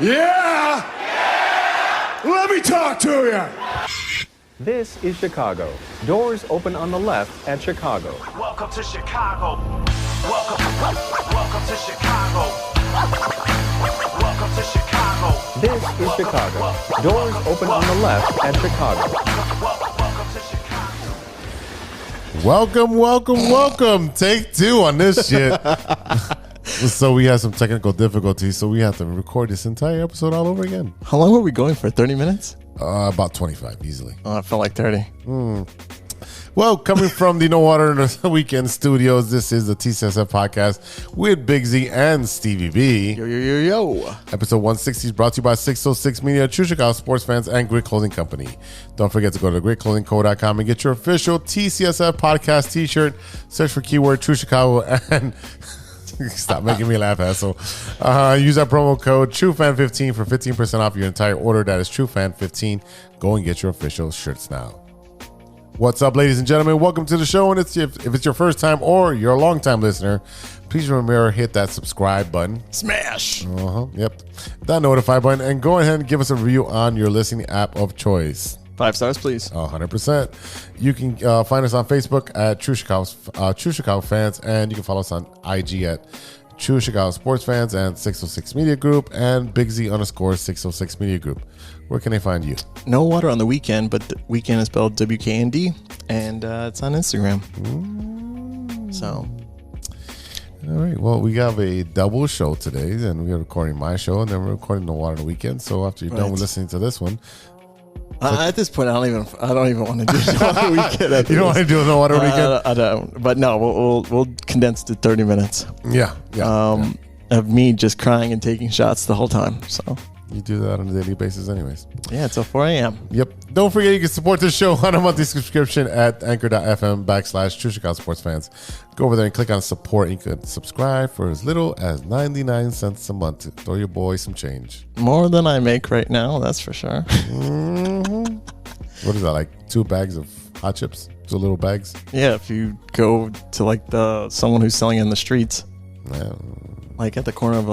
Yeah? Let me talk to you. This is Chicago. Doors open on the left at Chicago. Welcome to Chicago. Welcome to Chicago. Welcome to Chicago. This is Chicago. Doors open on the left at Chicago. Welcome to Chicago. Welcome. Take two on this shit. So we had some technical difficulties, so we have to record this entire episode all over again. How long were we going for? 30 minutes? About 25, easily. Oh, I felt like 30. Well, coming from the No Water in the Weekend studios, this is the TCSF podcast with Big Z and Stevie-B. Yo. Episode 160 is brought to you by 606 Media, True Chicago sports fans, and Great Clothing Company. Don't forget to go to greatclothingco.com and get your official TCSF podcast t-shirt. Search for keyword True Chicago and... Stop making me laugh, asshole. Use that promo code TrueFan15 for 15% off your entire order. That is TrueFan15. Go and get your official shirts now. What's up, ladies and gentlemen? Welcome to the show. And if it's your first time or you're a long time listener, please remember hit that subscribe button. Smash. Yep. That notify button. And go ahead and give us a review on your listening app of choice. 5 stars, please. 100%. You can find us on Facebook at True Chicago Fans, and you can follow us on IG at True Chicago Sports Fans and 606 Media Group and Big Z _606 Media Group. Where can they find you? No Water on the Weekend, but the weekend is spelled WKND, and it's on Instagram. So. All right. Well, we have a double show today, and we're recording my show, and then we're recording No Water on the Weekend. So after you're done with listening to this one, at this point, I don't even want to do No Water Weekend. You don't want to do No Water Weekend? I don't. But no, we'll condense to 30 minutes. Yeah. Of me just crying and taking shots the whole time. So you do that on a daily basis anyways. Yeah, until 4 a.m. Yep. Don't forget you can support this show on a monthly subscription at anchor.fm/True Chicago Sports Fans. Go over there and click on support. You can subscribe for as little as 99 cents a month to throw your boy some change. More than I make right now, that's for sure. What is that, like 2 bags of hot chips? 2 little bags? Yeah, if you go to like someone who's selling in the streets. Yeah. Like at the corner of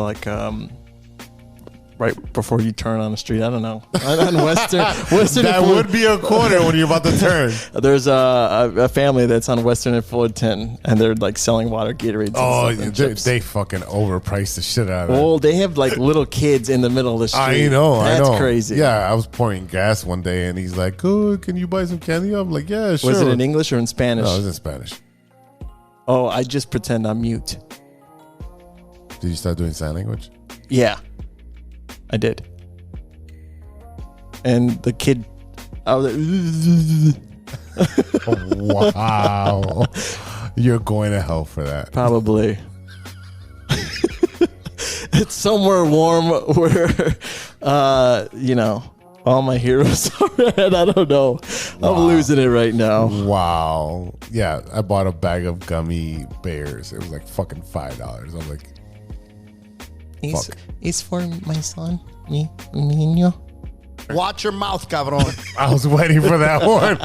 right before you turn on the street. I don't know. On Western that would be a corner when you're about to turn. There's a family that's on Western and Fullerton, and they're like selling water, Gatorades. Oh, they fucking overpriced the shit out of it. Well, they have like little kids in the middle of the street. I know. That's crazy. Yeah, I was pouring gas one day, and he's like, "Oh, can you buy some candy?" I'm like, "Yeah, sure." Was it in English or in Spanish? No, it was in Spanish. Oh, I just pretend I'm mute. Did you start doing sign language? Yeah. I did. And the kid, I was like, wow. You're going to hell for that. Probably. It's somewhere warm where, all my heroes are at. I don't know. Wow. I'm losing it right now. Wow. Yeah, I bought a bag of gummy bears. It was like fucking $5. I was like, It's for my son, mi niño. Watch your mouth, cabrón. I was waiting for that one.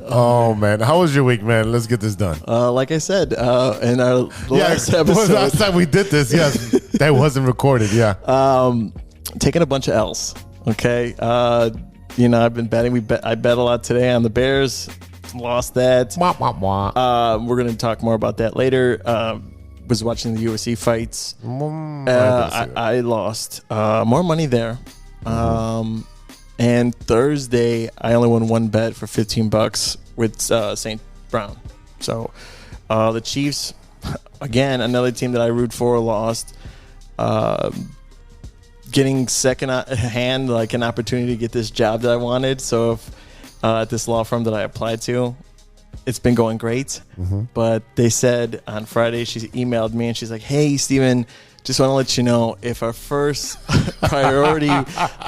Oh, man. How was your week, man? Let's get this done. Like I said, in our last episode. The last time we did this, yes. That wasn't recorded, yeah. Taking a bunch of L's, okay? I've been betting. I bet a lot today on the Bears. Lost that. We're going to talk more about that later. Was watching the UFC fights. I lost more money there. And Thursday, I only won one bet for $15 with St. Brown. So the Chiefs, again, another team that I root for, lost. Getting second hand, like an opportunity to get this job that I wanted. So if at this law firm that I applied to, it's been going great. But they said on Friday, she emailed me and she's like, "Hey, Steven, just want to let you know, if our first priority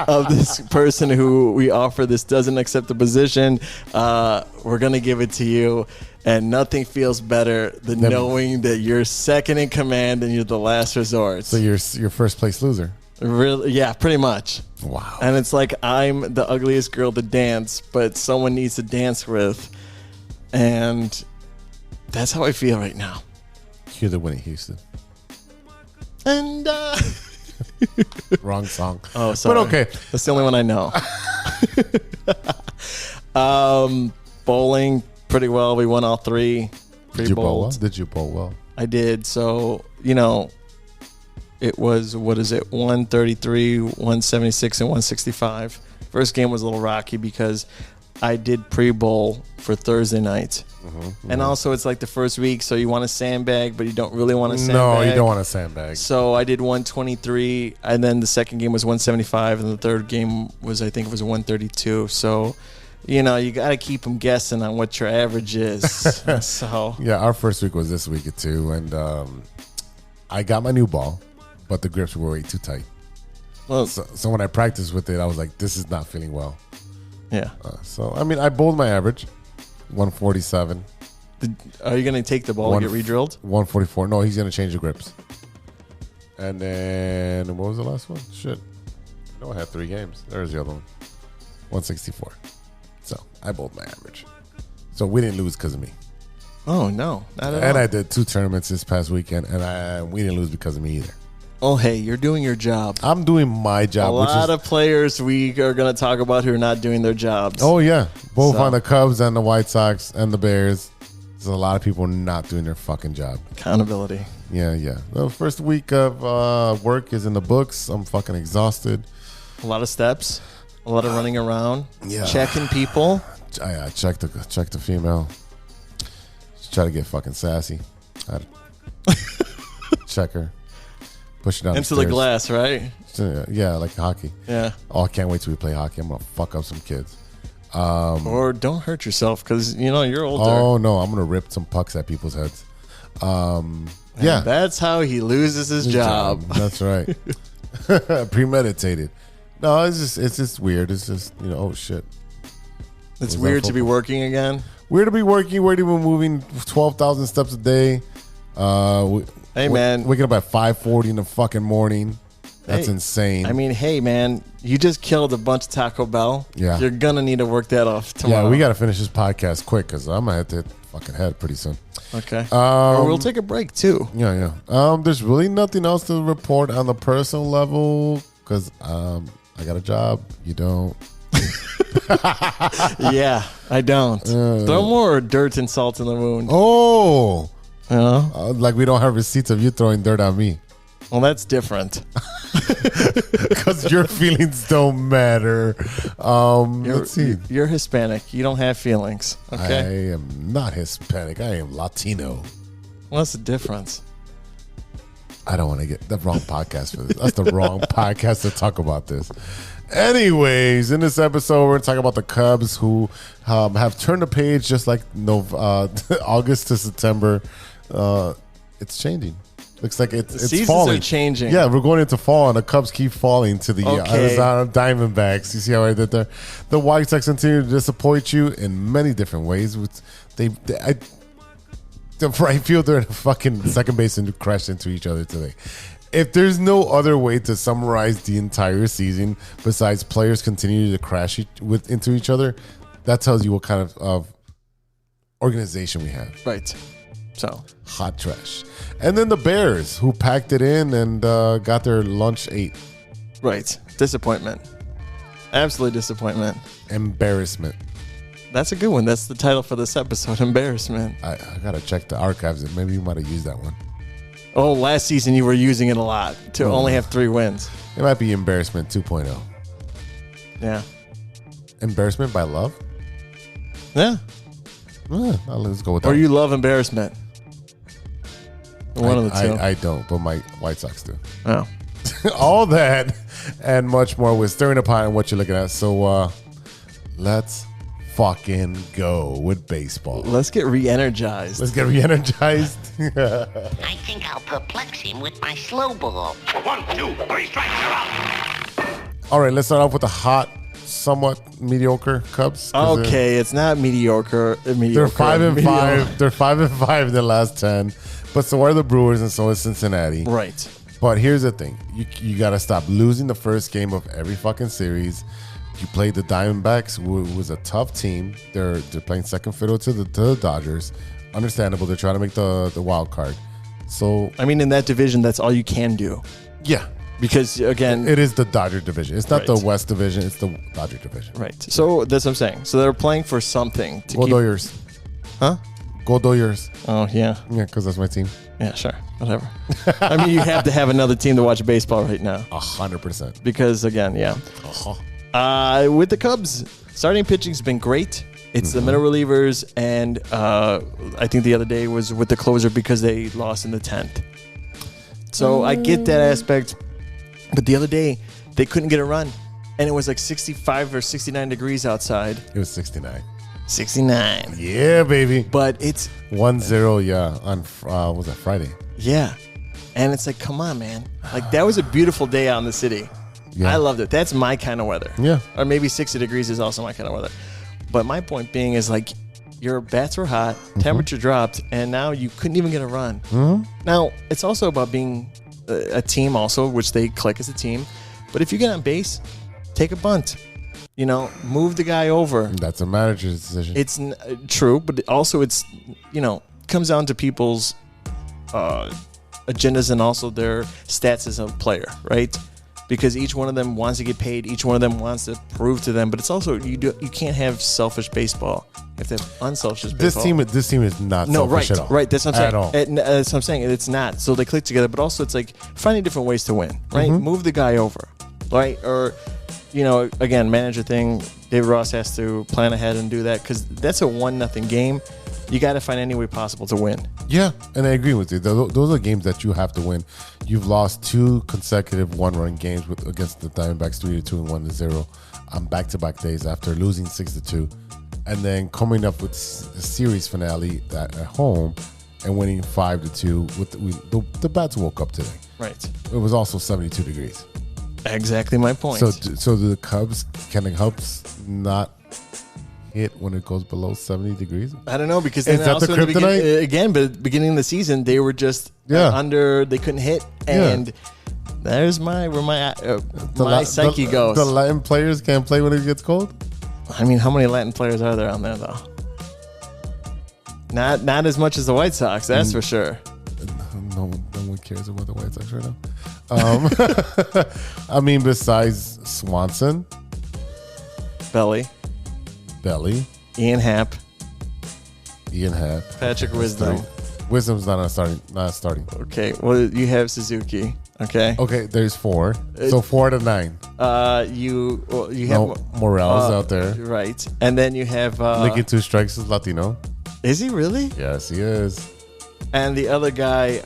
of this person who we offer this doesn't accept the position, we're going to give it to you. And nothing feels better than knowing that you're second in command and you're the last resort." So you're first place loser. Really? Yeah, pretty much. Wow. And it's like I'm the ugliest girl to dance, but someone needs to dance with. And that's how I feel right now. You're the Winnie Houston. And Wrong song. Oh, sorry. But okay. That's the only one I know. Bowling pretty well. We won all three. Did you bowl well? Did you bowl well? I did. So, it was, 133, 176, and 165. First game was a little rocky because I did pre-bowl for Thursday night. And also it's like the first week, so you want to sandbag, but you don't really want to sandbag. No, you don't want to sandbag. So I did 123, and then the second game was 175, and the third game was, I think it was 132. So, you got to keep them guessing on what your average is. So yeah, our first week was this week too, and I got my new ball, but the grips were way too tight. Well, So when I practiced with it, I was like, this is not feeling well. yeah. I bowled my average, 147. Are you going to take the ball and get re-drilled? 144. No, he's going to change the grips. And then, what was the last one? Shit. No, I had 3 games. There's the other one. 164. So, I bowled my average. So, we didn't lose because of me. Oh, no. Not at And all. I did 2 tournaments this past weekend, and we didn't lose because of me either. Oh, hey, you're doing your job. I'm doing my job. A lot of players we are going to talk about who are not doing their jobs. Oh, yeah. Both So- on the Cubs and the White Sox and the Bears. There's a lot of people not doing their fucking job. Accountability. Yeah. The first week of work is in the books. I'm fucking exhausted. A lot of steps. A lot of running around. Yeah. Checking people. I check the female. Just try to get fucking sassy. Check her. Push it down Into the glass, right? Yeah, like hockey. Yeah. Oh, I can't wait till we play hockey. I'm gonna fuck up some kids. Or don't hurt yourself because, you're older. Oh no, I'm gonna rip some pucks at people's heads. Yeah, And that's how he loses his job. That's right. Premeditated. No, it's just weird. It's just oh shit. It's Was weird that to be football? working again. Weird to be working. Weird to be moving 12,000 steps a day. Hey, man. Waking up at 5:40 in the fucking morning. That's Hey, insane. I mean, hey, man, you just killed a bunch of Taco Bell. Yeah. You're going to need to work that off tomorrow. yeah, we got to finish this podcast quick because I'm gonna have to hit the fucking head pretty soon. Okay. Or we'll take a break, too. Yeah. There's really nothing else to report on the personal level because I got a job. You don't. Yeah, I don't. Throw more dirt and salt in the wound. Oh, You like we don't have receipts of you throwing dirt on me Well, that's different. because your feelings don't matter. Let's see. You're Hispanic. You don't have feelings. Okay. I am not Hispanic. I am Latino. What's the difference? I don't want to get the wrong podcast for this. That's the wrong podcast to talk about this. Anyways, in this episode, we're going to talk about the Cubs who have turned the page just like August to September. It's changing. Looks like it's Seasons falling. are changing. Yeah, we're going into fall, and the Cubs keep falling to the Okay. Arizona Diamondbacks. You see how I did there? The White Sox continue to disappoint you in many different ways. The right fielder and the fucking second baseman crashed into each other today. If there's no other way to summarize the entire season besides players continue to crash into each other, that tells you what kind of organization we have. Right. So, Hot trash. And then the Bears, who packed it in and got their lunch ate. right. Disappointment. Absolute disappointment. Embarrassment. That's a good one. That's the title for this episode. Embarrassment. I got to check the archives. Maybe you might have used that one. Oh, last season you were using it a lot to only have 3 wins. It might be Embarrassment 2.0. Yeah. Embarrassment by love? Yeah. Let's go with that. Or you love embarrassment. One of the two. I don't, but my White Sox do. Oh. All that and much more with Stirring the Pot and what you're looking at. So let's fucking go with baseball. Let's get re-energized. Let's get re-energized. I think I'll perplex him with my slow ball. 1, 2, 3 strikes, you're out. All right, let's start off with the hot, somewhat mediocre Cubs. 'cause Okay, it's not mediocre. They're 5-5. They're 5-5 in the last 10. But so are the Brewers, and so is Cincinnati. Right. But here's the thing: you got to stop losing the first game of every fucking series. You played the Diamondbacks, who was a tough team. They're playing second fiddle to the Dodgers. Understandable. They're trying to make the wild card. So I mean, in that division, that's all you can do. yeah, Because, again... It is the Dodger division. It's not Right. the West division. It's the Dodger division. Right. So that's what I'm saying. So they're playing for something. To Go keep, Doyers. Huh? Go Doyers. Oh, yeah. Yeah, because that's my team. Yeah, sure. Whatever. I mean, you have to have another team to watch baseball right now. 100%. Because, again, yeah. With the Cubs, starting pitching's been great. It's the middle relievers, and I think the other day was with the closer because they lost in the 10th. So I get that aspect. But the other day, they couldn't get a run. And it was like 65 or 69 degrees outside. It was 69. 69. Yeah, baby. But it's... 1-0, yeah, on, was that Friday? Yeah. And it's like, come on, man. Like, that was a beautiful day out in the city. Yeah. I loved it. That's my kind of weather. Yeah. Or maybe 60 degrees is also my kind of weather. But my point being is, like, your bats were hot, temperature dropped, and now you couldn't even get a run. Now, it's also about being a team also, which they click as a team. But if you get on base, take a bunt. You know, move the guy over. That's a manager's decision. It's true, but also it's, you know, comes down to people's agendas and also their stats as a player, right? Because each one of them wants to get paid. Each one of them wants to prove to them. But it's also you can't have selfish baseball. You have to have unselfish baseball. This team is not No, selfish right, at all. right. That's what I'm saying. At all. That's what I'm saying. It's not. So they click together. But also, it's like finding different ways to win. Right. Move the guy over. Right. Or, you know, again, manager thing. David Ross has to plan ahead and do that because that's a 1-0 game. You got to find any way possible to win. Yeah, and I agree with you. Those are games that you have to win. You've lost 2 consecutive one-run games against the Diamondbacks, 3-2 and 1-0 on back-to-back days after losing 6-2, and then coming up with the series finale at home and winning 5-2. With the bats woke up today. Right. It was also 72 degrees. Exactly my point. So the Cubs, can the Cubs not hit when it goes below 70 degrees? I don't know because Is then that also the in the kryptonite? again, but beginning of the season they were just under. They couldn't hit, and there's where my psyche goes. The Latin players can't play when it gets cold. I mean, how many Latin players are there on there though? Not as much as the White Sox, that's for sure. No one cares about the White Sox right now. I mean, besides Swanson, Belly, Ian Happ, Patrick Wisdom. Wisdom's not starting. Okay, well you have Suzuki. Okay. Okay, there's 4. So 4 to 9. You have Morales out there. Right, and then you have Licking 2 strikes is Latino. Is he really? Yes, he is. And the other guy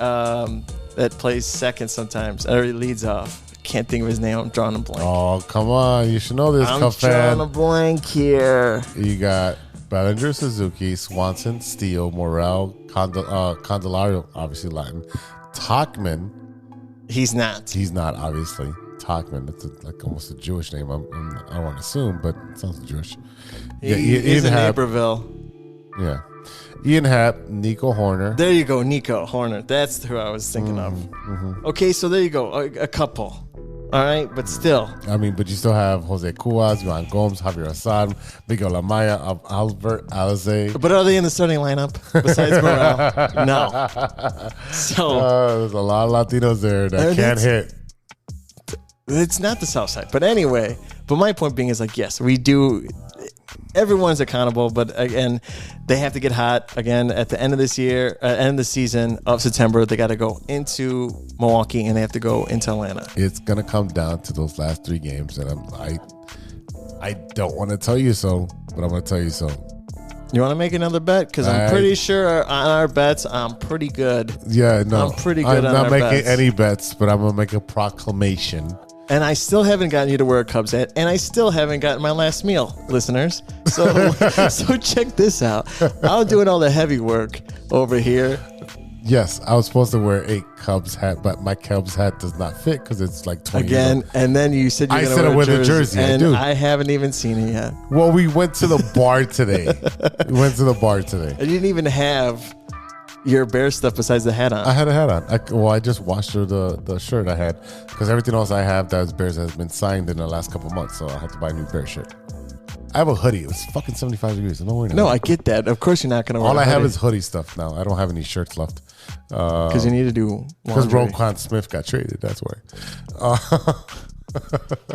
that plays second sometimes, or he leads off. Can't think of his name. I'm drawing a blank. Oh, come on. You should know this, I'm Cub fan. drawing a blank here. You got Bellinger, Suzuki, Swanson, Steele, Morel, Candelario, obviously Latin. Tachman. He's not. He's not, obviously. Tachman. That's like almost a Jewish name. I don't want to assume, but it sounds Jewish. He's in Naperville. Yeah. Ian Happ, Nico Horner. There you go, Nico Horner. That's who I was thinking of. Okay, so there you go. A couple. All right, but still. I mean, but you still have Jose Cuas, Juan Gomes, Javier Assad, Miguel Amaya, Albert Alize. But are they in the starting lineup besides Morel? No. So there's a lot of Latinos there that can't hit. It's not the South Side. But anyway, my point being is like, yes, we do. Everyone's accountable, but again, they have to get hot again at the end of this year, end of the season of September. They got to go into Milwaukee and they have to go into Atlanta. It's gonna come down to those last 3 games, and I don't want to tell you so, but I'm gonna tell you so. You want to make another bet? Because I'm pretty sure on our bets, I'm pretty good. Yeah, no, I'm pretty good. I'm not making any bets, but I'm gonna make a proclamation. And I still haven't gotten you to wear a Cubs hat, and I still haven't gotten my last meal, listeners. So, so check this out. I'm doing all the heavy work over here. Yes, I was supposed to wear a Cubs hat, but my Cubs hat does not fit because it's like 20 again. years old. And then you said you're going to wear the jersey, and I haven't even seen it yet. Well, we went to the bar today. I didn't even have your Bear stuff besides the hat on. I had a hat on. I just washed the shirt I had because everything else I have that is Bears has been signed in the last couple months, so I had to buy a new Bear shirt. I have a hoodie. It was fucking 75 degrees. No worry. No, I get that. Of course, you're not going to wear All a I have hoodie. is hoodie stuff now. I don't have any shirts left. Because you need to do Because laundry. Roquan Smith got traded. That's why.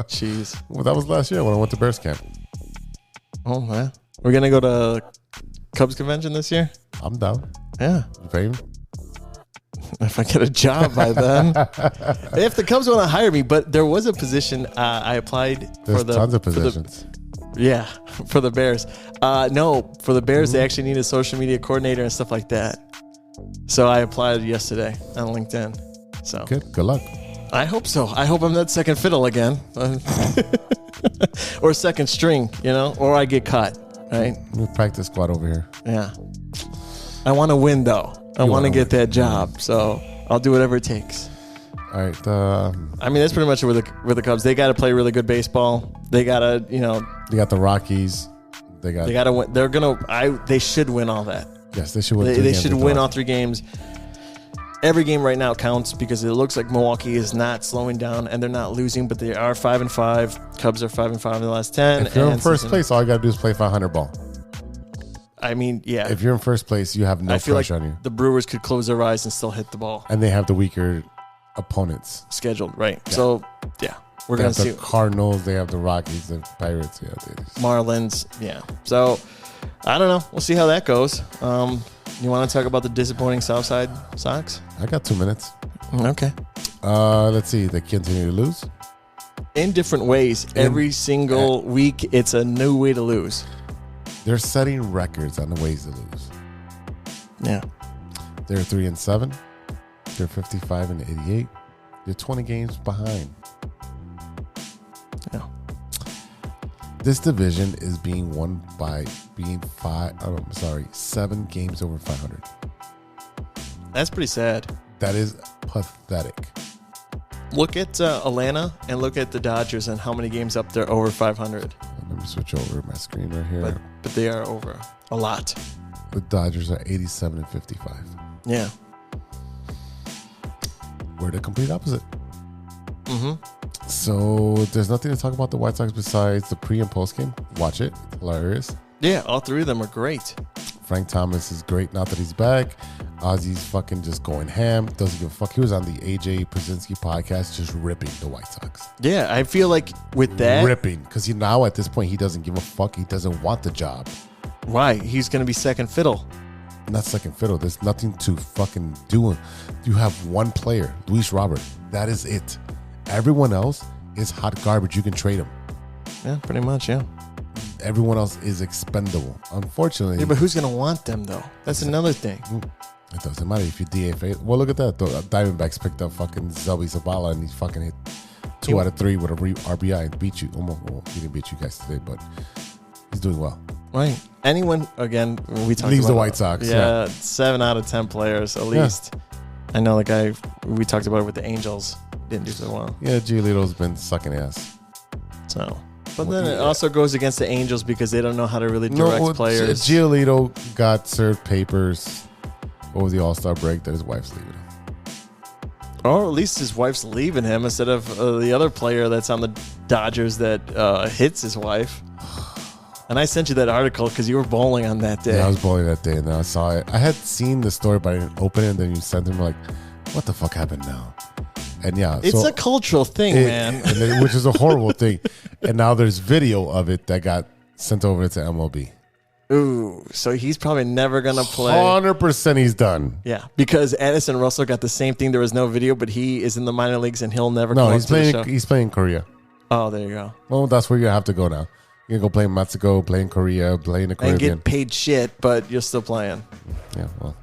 Jeez. Well, that was last year when I went to Bears camp. Oh, man. We're going to go to Cubs convention this year? I'm down. Yeah. You pay me? If I get a job by then. If the Cubs want to hire me. But there was a position I applied There's for the... tons of for the- positions. Yeah, for the Bears. No, for the Bears, they actually need a social media coordinator and stuff like that. So I applied yesterday on LinkedIn. So Good luck. I hope so. I hope I'm not second fiddle again. Or second string, or I get cut, right? We practice squad over here. Yeah. I want to win, though. I want to wanna get win. that job. So I'll do whatever it takes. All right. I mean, that's pretty much it with the Cubs. They got to play really good baseball. They got to, You got the Rockies. They got to win. They should win all that. Yes, they should win. They should win all 3 games. Every game right now counts because it looks like Milwaukee is not slowing down and they're not losing, but they are 5-5. Cubs are 5-5 in the last 10. If you're in first place, all you got to do is play 500 ball. I mean, yeah. If you're in first place, you have no I feel like pressure on you. the Brewers could close their eyes and still hit the ball. And they have the weaker opponents. Scheduled, right? Yeah. So, yeah, we're They going have to the see. Cardinals. They have the Rockies. The Pirates. Yeah, Marlins, yeah. So, I don't know. We'll see how that goes. You want to talk about the disappointing Southside Sox? I got 2 minutes. Okay. Let's see. They continue to lose. In different ways. Every single week, it's a new way to lose. They're setting records on the ways to lose. Yeah. They're 3-7. They're 55-88. They're 20 games behind. Yeah. This division is being won by being 7 games over 500. That's pretty sad. That is pathetic. Look at Atlanta and look at the Dodgers and how many games up there over 500. Let me switch over my screen right here. But they are over a lot. The Dodgers are 87-55. Yeah. We're the complete opposite. Mm-hmm. So there's nothing to talk about the White Sox besides the pre and post game. Watch it. It's hilarious. Yeah, all 3 of them are great. Frank Thomas is great now that he's back. Ozzy's fucking just going ham. Doesn't give a fuck. He was on the AJ Brzezinski podcast just ripping the White Sox. Yeah, I feel like with that... Ripping. Because now at this point, he doesn't give a fuck. He doesn't want the job. Why? He's going to be second fiddle. Not second fiddle. There's nothing to fucking do. You have one player, Luis Robert. That is it. Everyone else is hot garbage. You can trade him. Yeah, pretty much, yeah. Everyone else is expendable. Unfortunately. Yeah, but who's going to want them, though? That's another thing. It doesn't matter if you DFA. Well, look at that. The Diamondbacks picked up fucking Zelby Zabala and he fucking hit 2 out of 3 with a RBI and beat you. Almost, well, he didn't beat you guys today, but he's doing well. Right. Anyone, again, we talked Leaves about the White Sox. Yeah, 7 out of 10 players at least. I know the guy, we talked about it with the Angels. Didn't do so well. Yeah, Giolito's been sucking ass. So, but then it also goes against the Angels because they don't know how to really direct players. Giolito got served papers over the All-Star break that his wife's leaving him. Or at least his wife's leaving him instead of the other player that's on the Dodgers that hits his wife. And I sent you that article because you were bowling on that day. Yeah, I was bowling that day and then I saw it. I had seen the story, but I didn't open it. And then you sent him like, what the fuck happened now? And yeah, it's a cultural thing, man. Which is a horrible thing. And now there's video of it that got sent over to MLB. Ooh, so he's probably never going to play. 100% he's done. Yeah, because Addison Russell got the same thing. There was no video, but he is in the minor leagues and he'll never come up to the show. He's playing in Korea. Oh, there you go. Well, that's where you have to go now. You can go play in Mexico, play in Korea, play in the Caribbean. And get paid shit, but you're still playing. Yeah, well.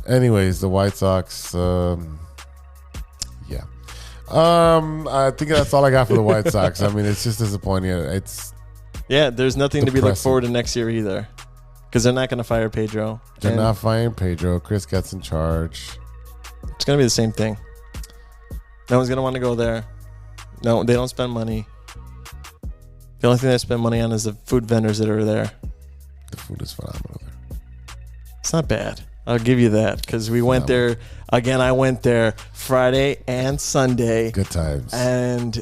Anyways, the White Sox, yeah. I think that's all I got for the White Sox. I mean, it's just disappointing. Yeah, there's nothing to be looked depressing. forward to next year either. Because they're not going to fire Pedro. They're not firing Pedro. Chris gets in charge. It's going to be the same thing. No one's going to want to go there. No, they don't spend money. The only thing they spend money on is the food vendors that are there. The food is phenomenal there. It's not bad. I'll give you that because we went there. Again, I went there Friday and Sunday. Good times. And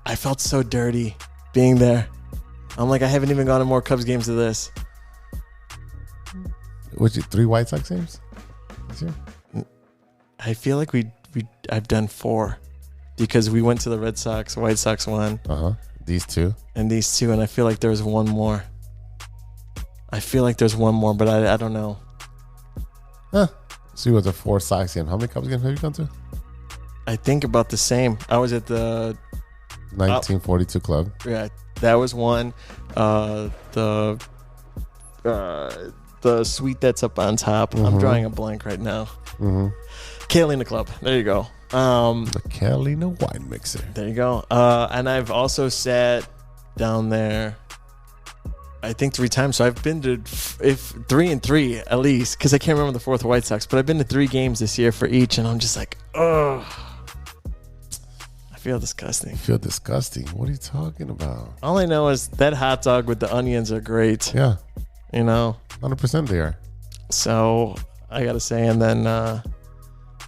I felt so dirty being there. I'm like, I haven't even gone to more Cubs games than this. Which 3 White Sox games this year? I feel like I've done 4 because we went to the Red Sox, White Sox one. These 2. And these 2, and I feel like there's one more. But I don't know. Huh. So you went to 4 Sox games. How many Cubs games have you gone to? I think about the same. I was at the 1942 club. Yeah, that was one. The suite that's up on top. I'm drawing a blank right now. Catalina Club. There you go. The Catalina wine mixer. There you go. And I've also sat down there, I think 3 times. So I've been to 3 and 3 at least, because I can't remember the 4th White Sox. But I've been to 3 games this year for each, and I'm just like, ugh. I feel disgusting. You feel disgusting? What are you talking about? All I know is that hot dog with the onions are great. Yeah. 100% they are. So I gotta say, and then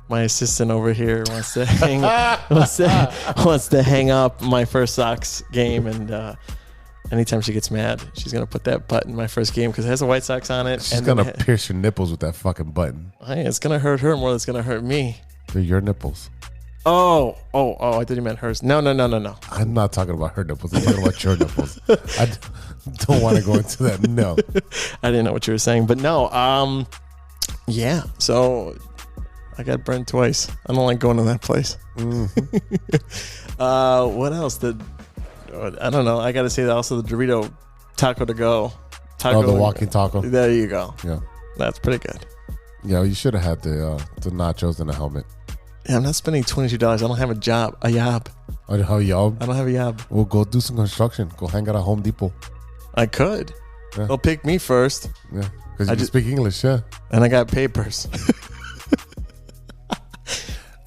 my assistant over here wants to hang up my first Sox game, and anytime she gets mad, she's gonna put that button in my first game because it has a White Sox on it. She's gonna pierce your nipples with that fucking button. Hey, it's gonna hurt her more than it's gonna hurt me. They're your nipples. Oh! I thought you meant hers. No. I'm not talking about her nipples. I'm talking about your nipples. I don't want to go into that. No. I didn't know what you were saying, but no. Yeah. So I got burned twice. I don't like going to that place. What else? I don't know. I got to say that also the Dorito taco to go. The walking taco. There you go. Yeah. That's pretty good. Yeah, you should have had the nachos and the helmet. Yeah, I'm not spending $22. I don't have a job. Oh, yob? I don't have a job. Well, go do some construction. Go hang out at Home Depot. I could. Yeah. They'll pick me first. Yeah, because you can speak English, yeah. And I got papers.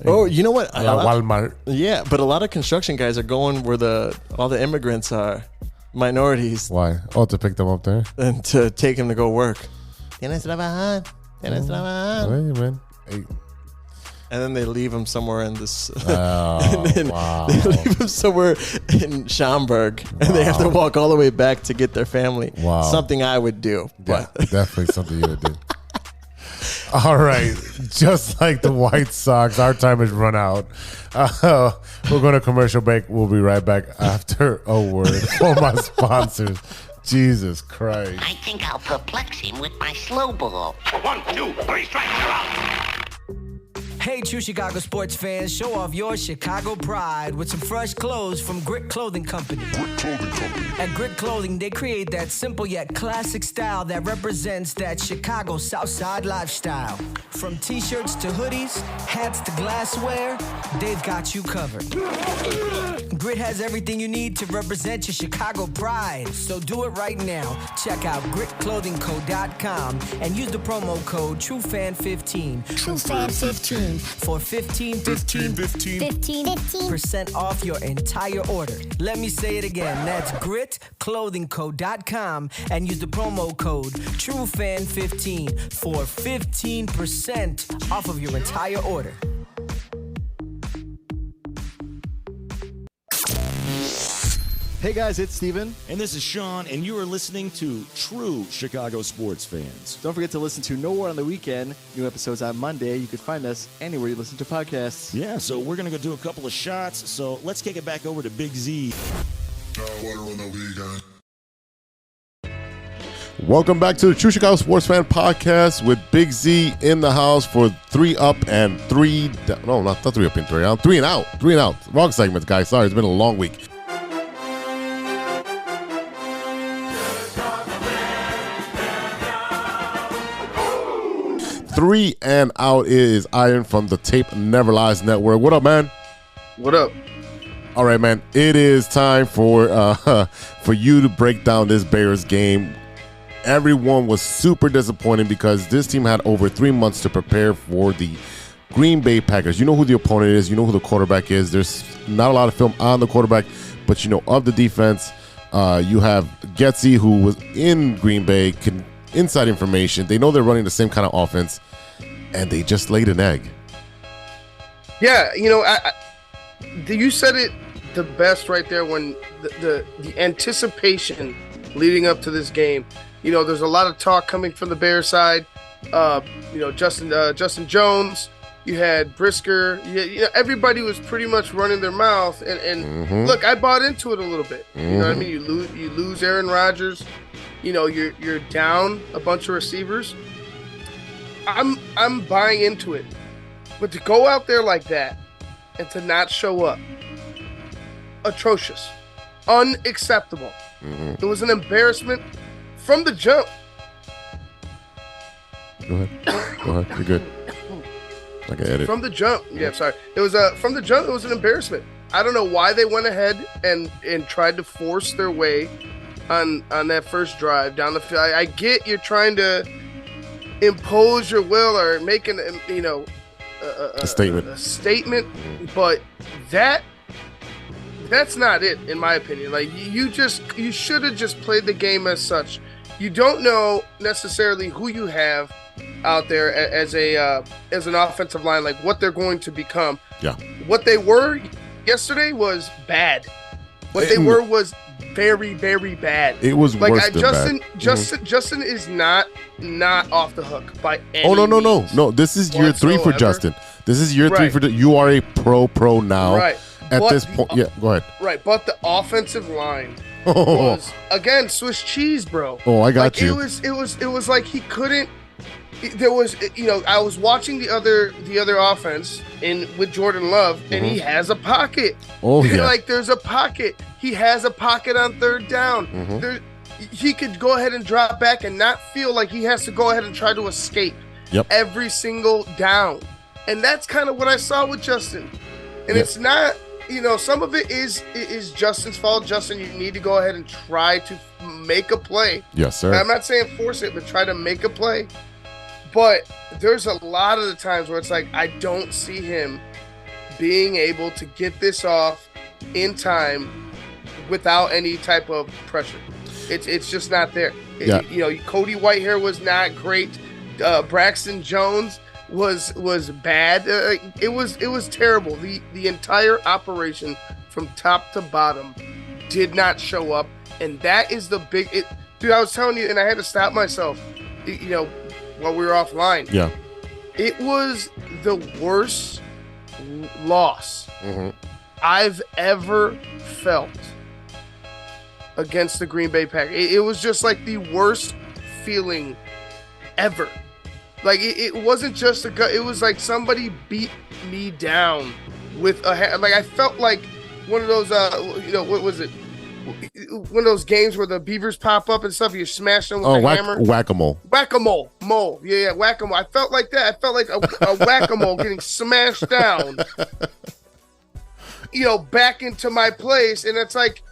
Oh, you know what? Walmart. Yeah, but a lot of construction guys are going where all the immigrants are, minorities. Why? Oh, to pick them up there? And to take them to go work. ¿Tienes trabajar? ¿Tienes trabajar? Hey, man. Hey. And then they leave them somewhere in this. Oh, wow. They leave them somewhere in Schaumburg, and they have to walk all the way back to get their family. Wow. Something I would do. Yeah, definitely something you would do. All right. Just like the White Sox, our time has run out. We're going to commercial break. We'll be right back after a word from my sponsors. Jesus Christ. I think I'll perplex him with my slow ball. 1, 2, 3 strikes, you're out. Hey, true Chicago sports fans, show off your Chicago pride with some fresh clothes from Grit Clothing Company. At Grit Clothing, they create that simple yet classic style that represents that Chicago Southside lifestyle. From t-shirts to hoodies, hats to glassware, they've got you covered. Grit has everything you need to represent your Chicago pride. So do it right now. Check out gritclothingco.com and use the promo code TrueFan15. TrueFan15. For 15% off your entire order. Let me say it again. That's gritclothingco.com and use the promo code TrueFan15 for 15% off of your entire order. Hey guys, it's Steven. And this is Sean, and you are listening to True Chicago Sports Fans. Don't forget to listen to No War on the Weekend. New episodes on Monday. You can find us anywhere you listen to podcasts. Yeah, so we're going to go do a couple of shots. So let's kick it back over to Big Z. Welcome back to the True Chicago Sports Fan Podcast with Big Z in the house for 3 up and 3 down. No, not 3 up and 3 down. 3 and out. 3 and out. Wrong segment, guys. Sorry, it's been a long week. Three and out is Iron from the Tape Never Lies Network. What up, man? What up? All right, man. It is time for you to break down this Bears game. Everyone was super disappointed because this team had over 3 months to prepare for the Green Bay Packers. You know who the opponent is. You know who the quarterback is. There's not a lot of film on the quarterback, but you know of the defense. You have Getsy, who was in Green Bay, inside information. They know they're running the same kind of offense, and they just laid an egg. Yeah, you know, you said it the best right there when the anticipation leading up to this game. You know, there's a lot of talk coming from the Bears side. Justin Jones. You had Brisker. You know, everybody was pretty much running their mouth. And look, I bought into it a little bit. You know what I mean? You lose Aaron Rodgers. You know, you're down a bunch of receivers. I'm buying into it. But to go out there like that and to not show up, atrocious, unacceptable. It was an embarrassment from the jump. Go ahead. You're good. I can edit. From the jump. Yeah, sorry. It was from the jump. It was an embarrassment. I don't know why they went ahead and tried to force their way on that first drive down the field. I get you're trying to impose your will or make a statement, but that's not it, in my opinion. Like you should have just played the game as such. You don't know necessarily who you have out there as an offensive line, like what they're going to become. Yeah. What they were yesterday was bad. What they were was very, very bad. It was like worse than bad. Justin is not off the hook by any means. No. This is year 3 for Justin. This is year 3 for you are a pro now. Right. At this point, yeah, go ahead. Right, but the offensive line was again Swiss cheese, bro. Oh, I got you. It was like he couldn't. There was, I was watching the other offense with Jordan Love, and he has a pocket. Oh yeah, like there's a pocket. He has a pocket on third down. He could go ahead and drop back and not feel like he has to go ahead and try to escape every single down. And that's kind of what I saw with Justin. And it's not, some of it is Justin's fault. Justin, you need to go ahead and try to make a play. Yes, sir. And I'm not saying force it, but try to make a play. But there's a lot of the times where it's like I don't see him being able to get this off in time without any type of pressure. It's just not there. Yeah. Cody Whitehair was not great. Braxton Jones was bad. It was terrible. The entire operation from top to bottom did not show up, and that is the big. Dude, I was telling you, and I had to stop myself. While we were offline. Yeah. It was the worst loss I've ever felt against the Green Bay Packers. It was just like the worst feeling ever. Like it wasn't just a gut. It was like somebody beat me down with a hand. Like I felt like one of those, what was it? One of those games where the beavers pop up and stuff, you smash them with a hammer. Whack-a-mole. Whack-a-mole. Yeah, whack-a-mole. I felt like that. I felt like a whack-a-mole getting smashed down, back into my place. And it's like,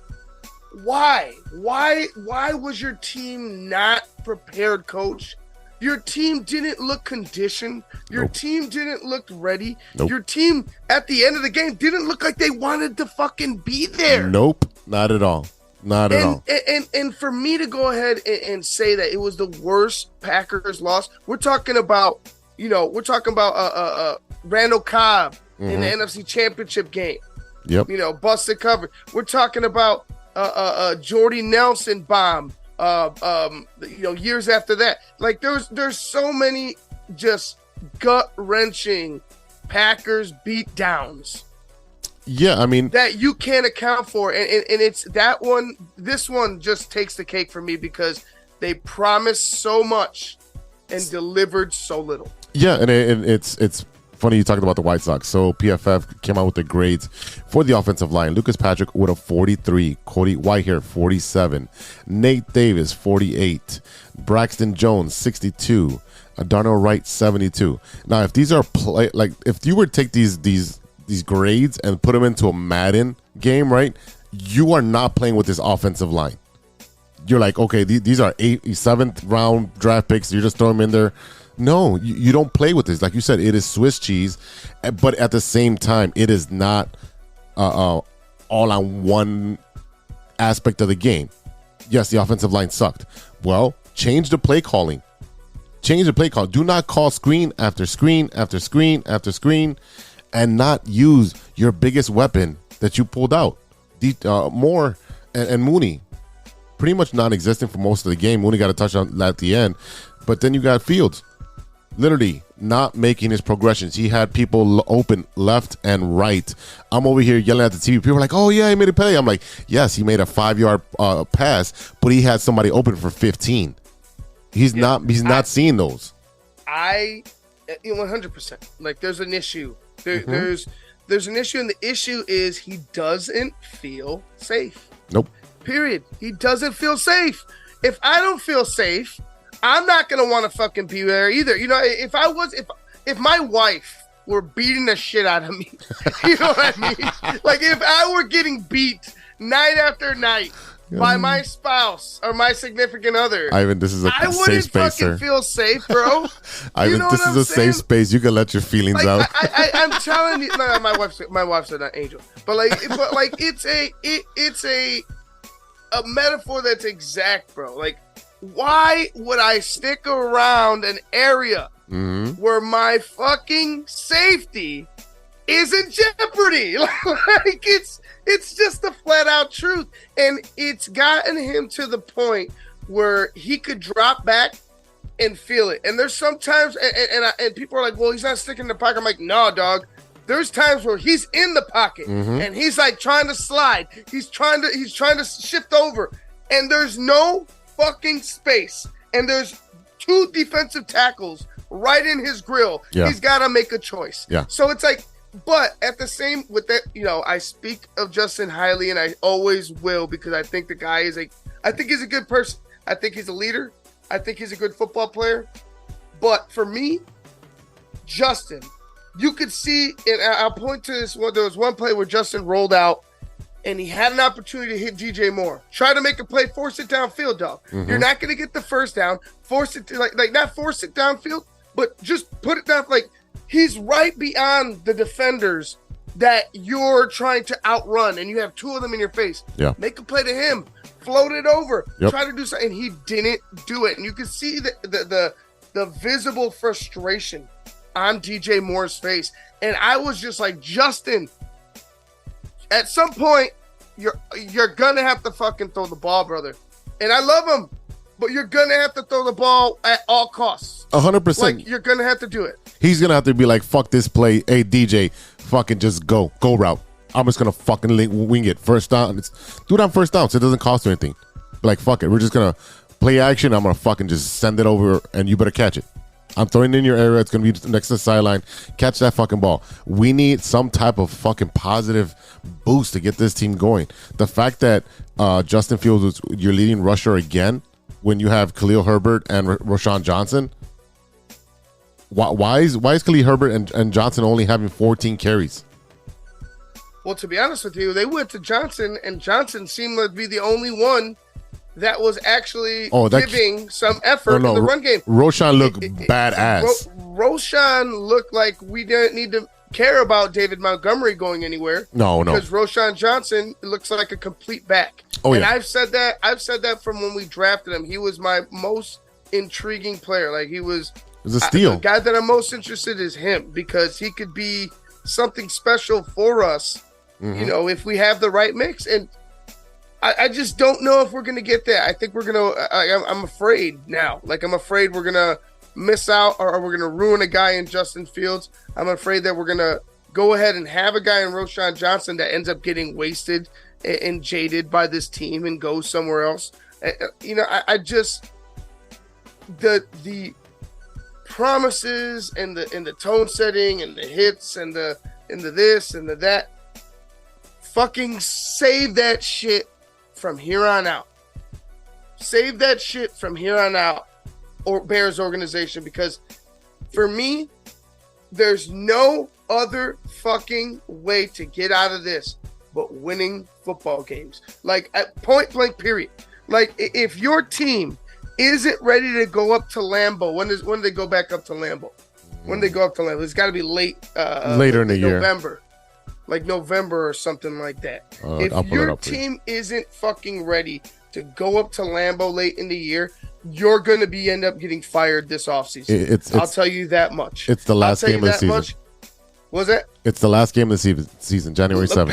why? Why was your team not prepared, coach? Your team didn't look conditioned. Your team didn't look ready. Your team, at the end of the game, didn't look like they wanted to fucking be there. Nope. Not at all. Not at all. And for me to go ahead and say that it was the worst Packers loss, we're talking about, Randall Cobb in the NFC Championship game. Yep. Busted cover. We're talking about Jordy Nelson bomb. Years after that. Like there's so many just gut-wrenching Packers beat downs. Yeah, I mean that you can't account for, and it's that one. This one just takes the cake for me because they promised so much and delivered so little. Yeah, and it's funny you talked about the Whitesox. So PFF came out with the grades for the offensive line. Lucas Patrick with a 43, Cody Whitehair 47, Nate Davis 48, Braxton Jones 62, Darnell Wright 72. Now, if these are if you were to take these grades and put them into a Madden game, right? You are not playing with this offensive line. You're like, okay, these are 7th round draft picks. You're just throwing them in there. No, you don't play with this. Like you said, it is Swiss cheese, but at the same time, it is not all on one aspect of the game. Yes, the offensive line sucked. Well, change the play calling. Change the play call. Do not call screen after screen after screen after screen and not use your biggest weapon that you pulled out. Moore and Mooney. pretty much non-existent for most of the game. We only got a touchdown at the end. But then you got Fields literally not making his progressions. He had people open left and right. I'm over here yelling at the TV. People are like, oh, yeah, he made a play. I'm like, yes, he made a 5-yard pass, but he had somebody open for 15. He's not seeing those. 100%. Like, there's an issue. There's an issue, and the issue is he doesn't feel safe. Nope. Period. He doesn't feel safe. If I don't feel safe, I'm not gonna want to fucking be there either. You know, if my wife were beating the shit out of me, you know what I mean? Like, if I were getting beat night after night by my spouse or my significant other, Ivan, this is a I safe wouldn't space, fucking sir. feel safe, bro. Ivan, this is a safe space. You can let your feelings out. I'm telling you, no, my wife's an angel, but it's a metaphor that's exact, bro. Like, why would I stick around an area where my fucking safety is in jeopardy? Like, it's just the flat out truth. And it's gotten him to the point where he could drop back and feel it. And there's sometimes, and people are like, well, he's not sticking in the pocket. I'm like, no, dog. There's times where he's in the pocket and he's like trying to slide. He's trying to shift over, and there's no fucking space. And there's 2 defensive tackles right in his grill. Yeah. He's got to make a choice. Yeah. So it's like, but at the same with that, you know, I speak of Justin highly, and I always will, because I think the guy I think he's a good person. I think he's a leader. I think he's a good football player. But for me, Justin, you could see, and I'll point to this one. There was one play where Justin rolled out, and he had an opportunity to hit DJ Moore. Try to make a play, force it downfield, dog. You're not going to get the first down. Force it to, like not force it downfield, but just put it down. Like, he's right beyond the defenders that you're trying to outrun, and you have 2 of them in your face. Yeah. Make a play to him. Float it over. Yep. Try to do something. And he didn't do it. And you can see the visible frustration on DJ Moore's face. And I was just like, Justin, at some point, you're gonna have to fucking throw the ball, brother. And I love him, but you're gonna have to throw the ball at all costs. 100%. Like, you're gonna have to do it. He's gonna have to be like, fuck this play. Hey, DJ, fucking just go route. I'm just gonna fucking wing it. First down. Do it on first down, so it doesn't cost you anything. Like, fuck it. We're just gonna play action. I'm gonna fucking just send it over, and you better catch it. I'm throwing it in your area. It's going to be next to the sideline. Catch that fucking ball. We need some type of fucking positive boost to get this team going. The fact that Justin Fields was your leading rusher again when you have Khalil Herbert and Rashawn Johnson. Why is Khalil Herbert and Johnson only having 14 carries? Well, to be honest with you, they went to Johnson, and Johnson seemed to be the only one that was actually giving some effort in the run game. Roshan looked badass. Roshan looked like we didn't need to care about David Montgomery going anywhere. No. Because Roshan Johnson looks like a complete back. Oh, and yeah. I've said that from when we drafted him. He was my most intriguing player. Like, he was a steal. The guy that I'm most interested in is him, because he could be something special for us, you know, if we have the right mix. And I just don't know if we're going to get that. I think we're going to, I'm afraid now. Like, I'm afraid we're going to miss out, or we're going to ruin a guy in Justin Fields. I'm afraid that we're going to go ahead and have a guy in Roshan Johnson that ends up getting wasted and jaded by this team and goes somewhere else. You know, I just, the promises and the tone setting and the hits and the this and the that, fucking save that shit from here on out. Save that shit from here on out, or Bears organization, because for me, there's no other fucking way to get out of this but winning football games. Like, at point blank, period. Like, if your team isn't ready to go up to Lambeau, when do they go back up to Lambeau? When they go up to Lambeau, it's got to be later in the year. November. Like November or something like that. If your team isn't fucking ready to go up to Lambeau late in the year, you're going to end up getting fired this offseason. I'll tell you that much. It's the last game of the season. Was that? It's the last game of the season, January 7th.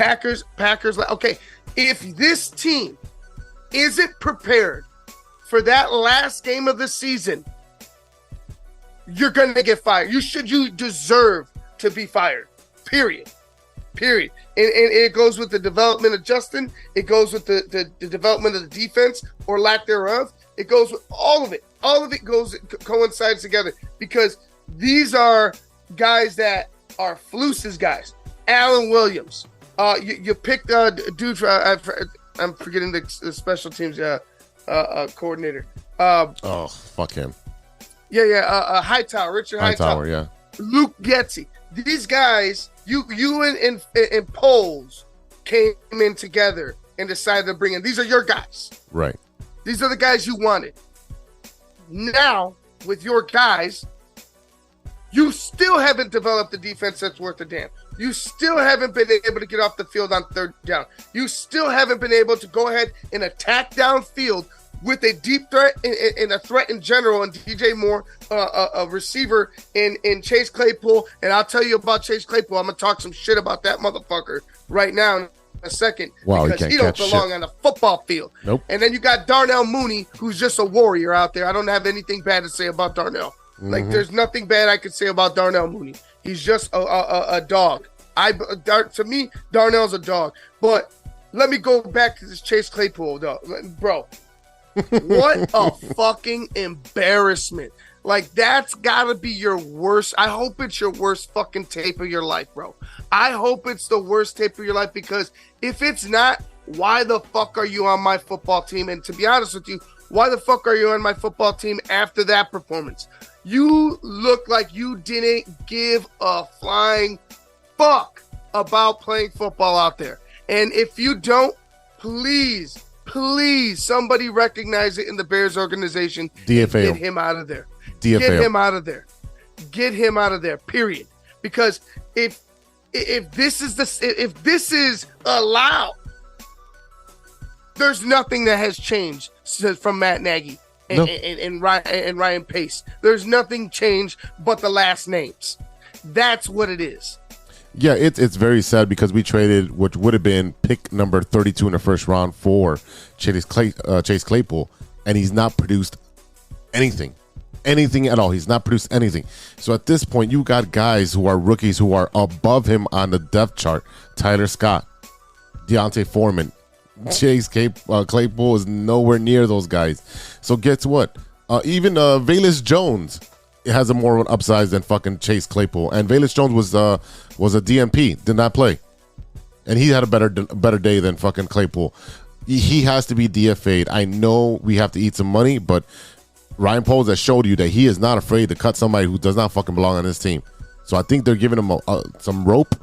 Packers. Okay, if this team isn't prepared for that last game of the season, you're going to get fired. You deserve to be fired. Period. And it goes with the development of Justin. It goes with the development of the defense or lack thereof. It goes with all of it. All of it coincides together because these are guys that are Flus's guys. Alan Williams. You picked a dude. I'm forgetting the special teams coordinator. Fuck him. Yeah. Hightower, Richard Hightower. Yeah. Luke Getzey. These guys, you and Poles came in together and decided to bring in. These are your guys. Right. These are the guys you wanted. Now, with your guys, you still haven't developed the defense that's worth a damn. You still haven't been able to get off the field on third down. You still haven't been able to go ahead and attack downfield with a deep threat and a threat in general, and DJ Moore, a receiver in Chase Claypool. And I'll tell you about Chase Claypool. I'm going to talk some shit about that motherfucker right now in a second. Wow, because he don't belong on the football field. Nope. And then you got Darnell Mooney, who's just a warrior out there. I don't have anything bad to say about Darnell. Like, there's nothing bad I could say about Darnell Mooney. He's just a dog. To me, Darnell's a dog. But let me go back to this Chase Claypool, though. Bro, what a fucking embarrassment. Like, that's got to be your worst. I hope it's your worst fucking tape of your life, bro. I hope it's the worst tape of your life, because if it's not, why the fuck are you on my football team? And to be honest with you, why the fuck are you on my football team after that performance? You look like you didn't give a flying fuck about playing football out there. And if you don't, please, somebody recognize it in the Bears organization. DFA. Get him out of there. DFA. Get him out of there. Get him out of there. Period. Because if this is allowed, there's nothing that has changed from Matt Nagy and Ryan Pace. There's nothing changed but the last names. That's what it is. Yeah, it's very sad because we traded what would have been pick number 32 in the first round for Chase Claypool, and he's not produced anything at all. He's not produced anything. So at this point, you got guys who are rookies who are above him on the depth chart. Tyler Scott, Deontay Foreman, Chase Claypool is nowhere near those guys. So guess what? Even Velus Jones has a more of an upside than fucking Chase Claypool. And Velus Jones was a DMP, did not play. And he had a better day than fucking Claypool. He has to be DFA'd. I know we have to eat some money, but Ryan Poles has showed you that he is not afraid to cut somebody who does not fucking belong on his team. So I think they're giving him some rope.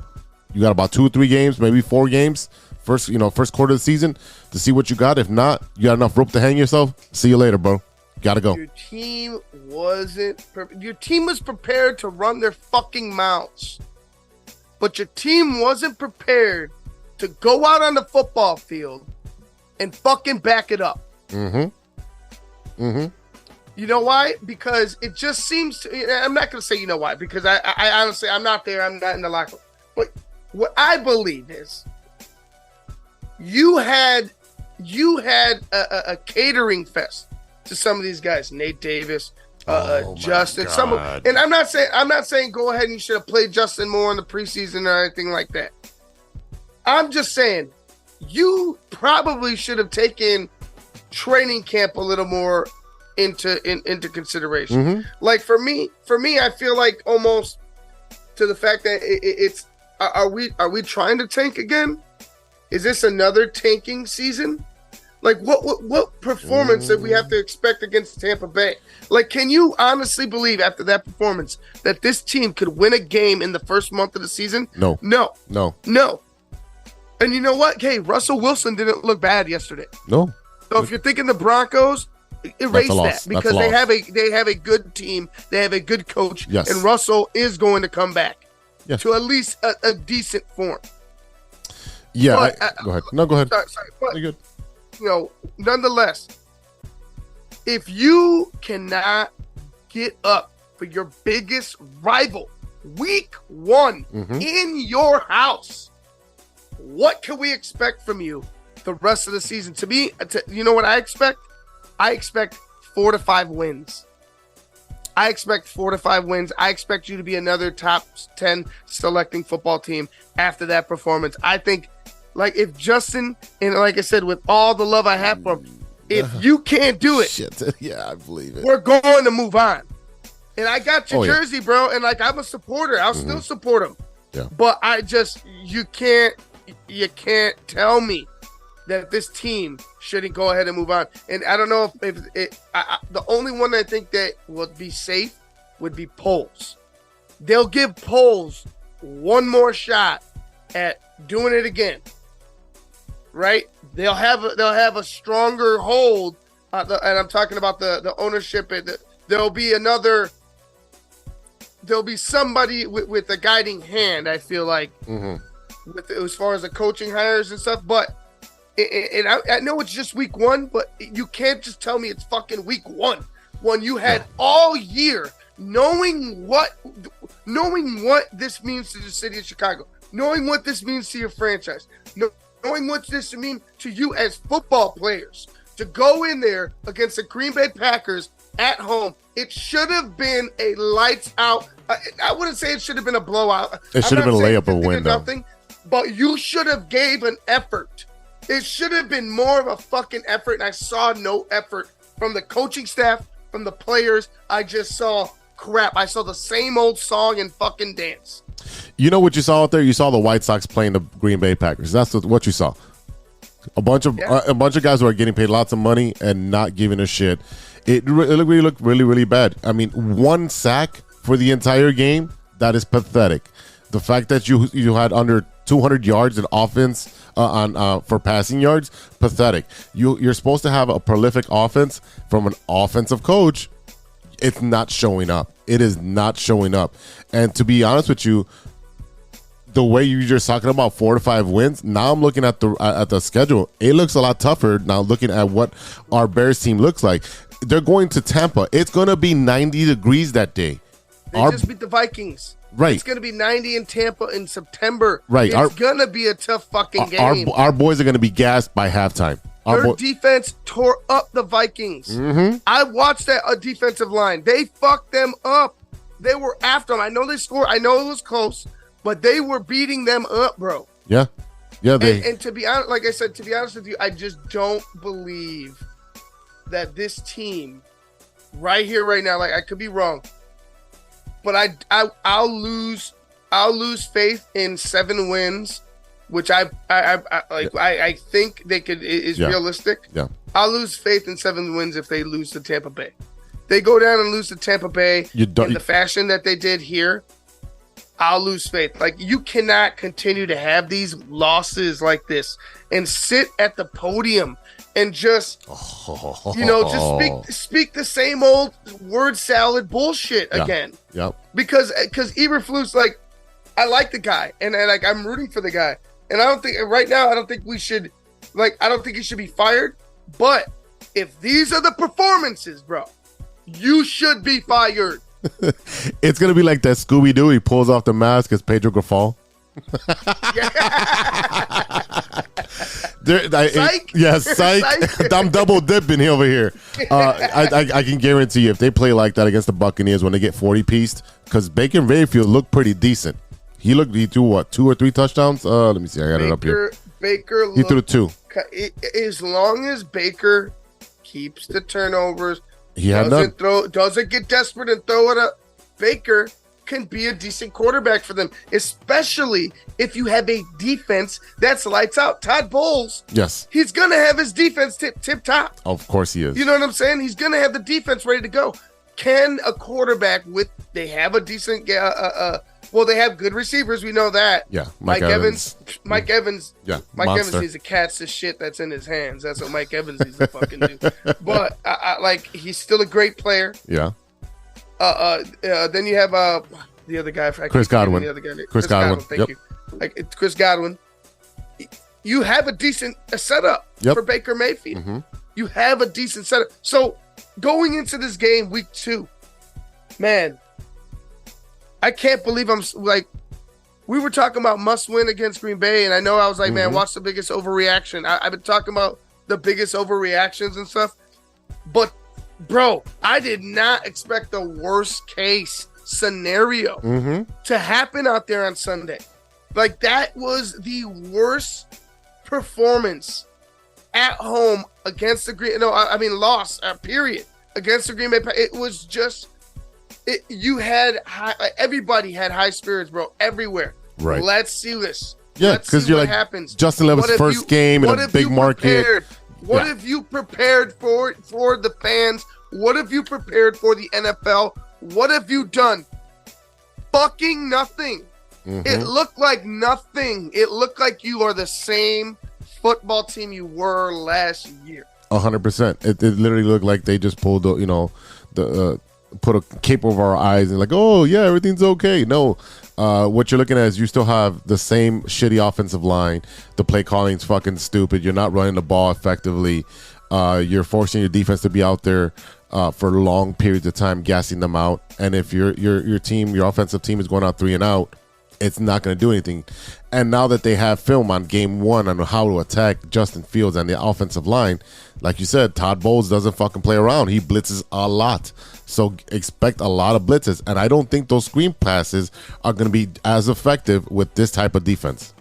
You got about 2 or 3 games, maybe 4 games, first quarter of the season to see what you got. If not, you got enough rope to hang yourself. See you later, bro. Gotta go. Your team was prepared to run their fucking mouths, but your team wasn't prepared to go out on the football field and fucking back it up. You know why? Because it just seems to, I'm not going to say you know why, because I honestly, I'm not there. I'm not in the locker room. But what I believe is you had a catering fest to some of these guys, Nate Davis, Justin. And I'm not saying go ahead and you should have played Justin more in the preseason or anything like that. I'm just saying you probably should have taken training camp a little more into consideration. Like for me, I feel like almost to the fact that it's are we trying to tank again? Is this another tanking season? Like what performance that we have to expect against Tampa Bay? Like, can you honestly believe after that performance that this team could win a game in the first month of the season? No. And you know what? Hey, Russell Wilson didn't look bad yesterday. No. So if you're thinking the Broncos, erase that because they have a good team, they have a good coach, yes. And Russell is going to come back to at least a decent form. Yeah, go ahead. No, go ahead. Sorry, but, you're good. You know, nonetheless, if you cannot get up for your biggest rival week 1 in your house, what can we expect from you the rest of the season. To me, you know what I expect? I expect 4 to 5 wins. I expect 4 to 5 wins. I expect you to be another top 10 selecting football team after that performance. I think, like, if Justin, and like I said, with all the love I have for him, if you can't do it, Shit. Yeah, I believe it. we're going to move on. And I got your jersey, bro, and like I'm a supporter. I'll still support him. Yeah. But you can't tell me that this team shouldn't go ahead and move on. And I don't know if the only one I think that would be safe would be Poles. They'll give Poles one more shot at doing it again, right? They'll have a stronger hold, and I'm talking about the ownership. There'll be somebody with a guiding hand. I feel like with as far as the coaching hires and stuff, but. And I know it's just week 1, but you can't just tell me it's fucking week 1 when you had all year knowing what this means to the city of Chicago, knowing what this means to your franchise, knowing what this means to you as football players, to go in there against the Green Bay Packers at home. It should have been a lights out. I wouldn't say it should have been a blowout. It should have been a layup or win, though. But you should have gave an effort. It should have been more of a fucking effort, and I saw no effort from the coaching staff, from the players. I just saw crap. I saw the same old song and fucking dance. You know what you saw out there? You saw the White Sox playing the Green Bay Packers. That's what you saw. A bunch of guys who are getting paid lots of money and not giving a shit. It really looked really bad. I mean, 1 sack for the entire game, that is pathetic. The fact that you had under 200 yards in offense for passing yards, pathetic. You're supposed to have a prolific offense from an offensive coach. It's not showing up. It is not showing up. And to be honest with you, the way you're just talking about 4 to 5 wins, now I'm looking at the schedule. It looks a lot tougher now looking at what our Bears team looks like. They're going to Tampa. It's going to be 90 degrees that day. They just beat the Vikings. Right. It's going to be 90 in Tampa in September. Right. It's going to be a tough fucking game. Our boys are going to be gassed by halftime. Their defense tore up the Vikings. Mm-hmm. I watched that defensive line. They fucked them up. They were after them. I know they scored. I know it was close, but they were beating them up, bro. Yeah. Yeah. And to be honest, like I said, to be honest with you, I just don't believe that this team right here, right now, like I could be wrong, but I'll lose faith in 7 wins, which I think they could is realistic. Yeah. I'll lose faith in 7 wins if they lose to Tampa Bay. They go down and lose to Tampa Bay in the fashion that they did here. I'll lose faith. Like, you cannot continue to have these losses like this and sit at the podium and just, just speak the same old word salad bullshit again. Yep. Because Eberflus, like, I like the guy and like I'm rooting for the guy. And I don't think he should be fired. But if these are the performances, bro, you should be fired. It's gonna be like that Scooby-Doo. He pulls off the mask as Pedro Grafal. Psych. I'm double dipping over here. I can guarantee you, if they play like that against the Buccaneers when they get 40-pieced, because Baker Mayfield looked pretty decent. He threw what, 2 or 3 touchdowns? Let me see. I got it up here. He threw 2. As long as Baker keeps the turnovers, doesn't get desperate and throw it up, Baker can be a decent quarterback for them, especially if you have a defense that's lights out. Todd Bowles, yes, he's gonna have his defense tip top. Of course he is. You know what I'm saying? He's gonna have the defense ready to go. Can a quarterback they have a decent they have good receivers, we know that. Yeah, Mike Evans. Yeah, Mike Evans needs to catch the shit that's in his hands. That's what Mike Evans needs to fucking do. But he's still a great player. Yeah. Then you have the other guy, Chris Godwin. Chris Godwin. Thank you. Like, it's Chris Godwin. You have a decent setup for Baker Mayfield. Mm-hmm. You have a decent setup. So going into this game, week 2, man, I can't believe we were talking about must win against Green Bay, and I know I was like, man, what's the biggest overreaction? I've been talking about the biggest overreactions and stuff, but bro, I did not expect the worst case scenario to happen out there on Sunday. Like, that was the worst performance at home against the Green. No, I mean loss. Period. Against the Green Bay. It was just. You had everybody had high spirits, bro. Everywhere. Right. Let's see this. Yeah, because you're like happens. Justin Levis' first game in a big market. What if you prepared for the fans? What if you prepared for the NFL? What have you done? Fucking nothing. It looked like nothing. It looked like you are the same football team you were last year. 100%. It literally looked like they just pulled put a cape over our eyes and like, oh yeah, everything's okay. No, what you're looking at is you still have the same shitty offensive line. The play calling's fucking stupid. You're not running the ball effectively. You're forcing your defense to be out there for long periods of time, gassing them out. And if your team, your offensive team is going out 3 and out, it's not going to do anything. And now that they have film on game 1 on how to attack Justin Fields and the offensive line, like you said, Todd Bowles doesn't fucking play around. He blitzes a lot. So expect a lot of blitzes. And I don't think those screen passes are going to be as effective with this type of defense.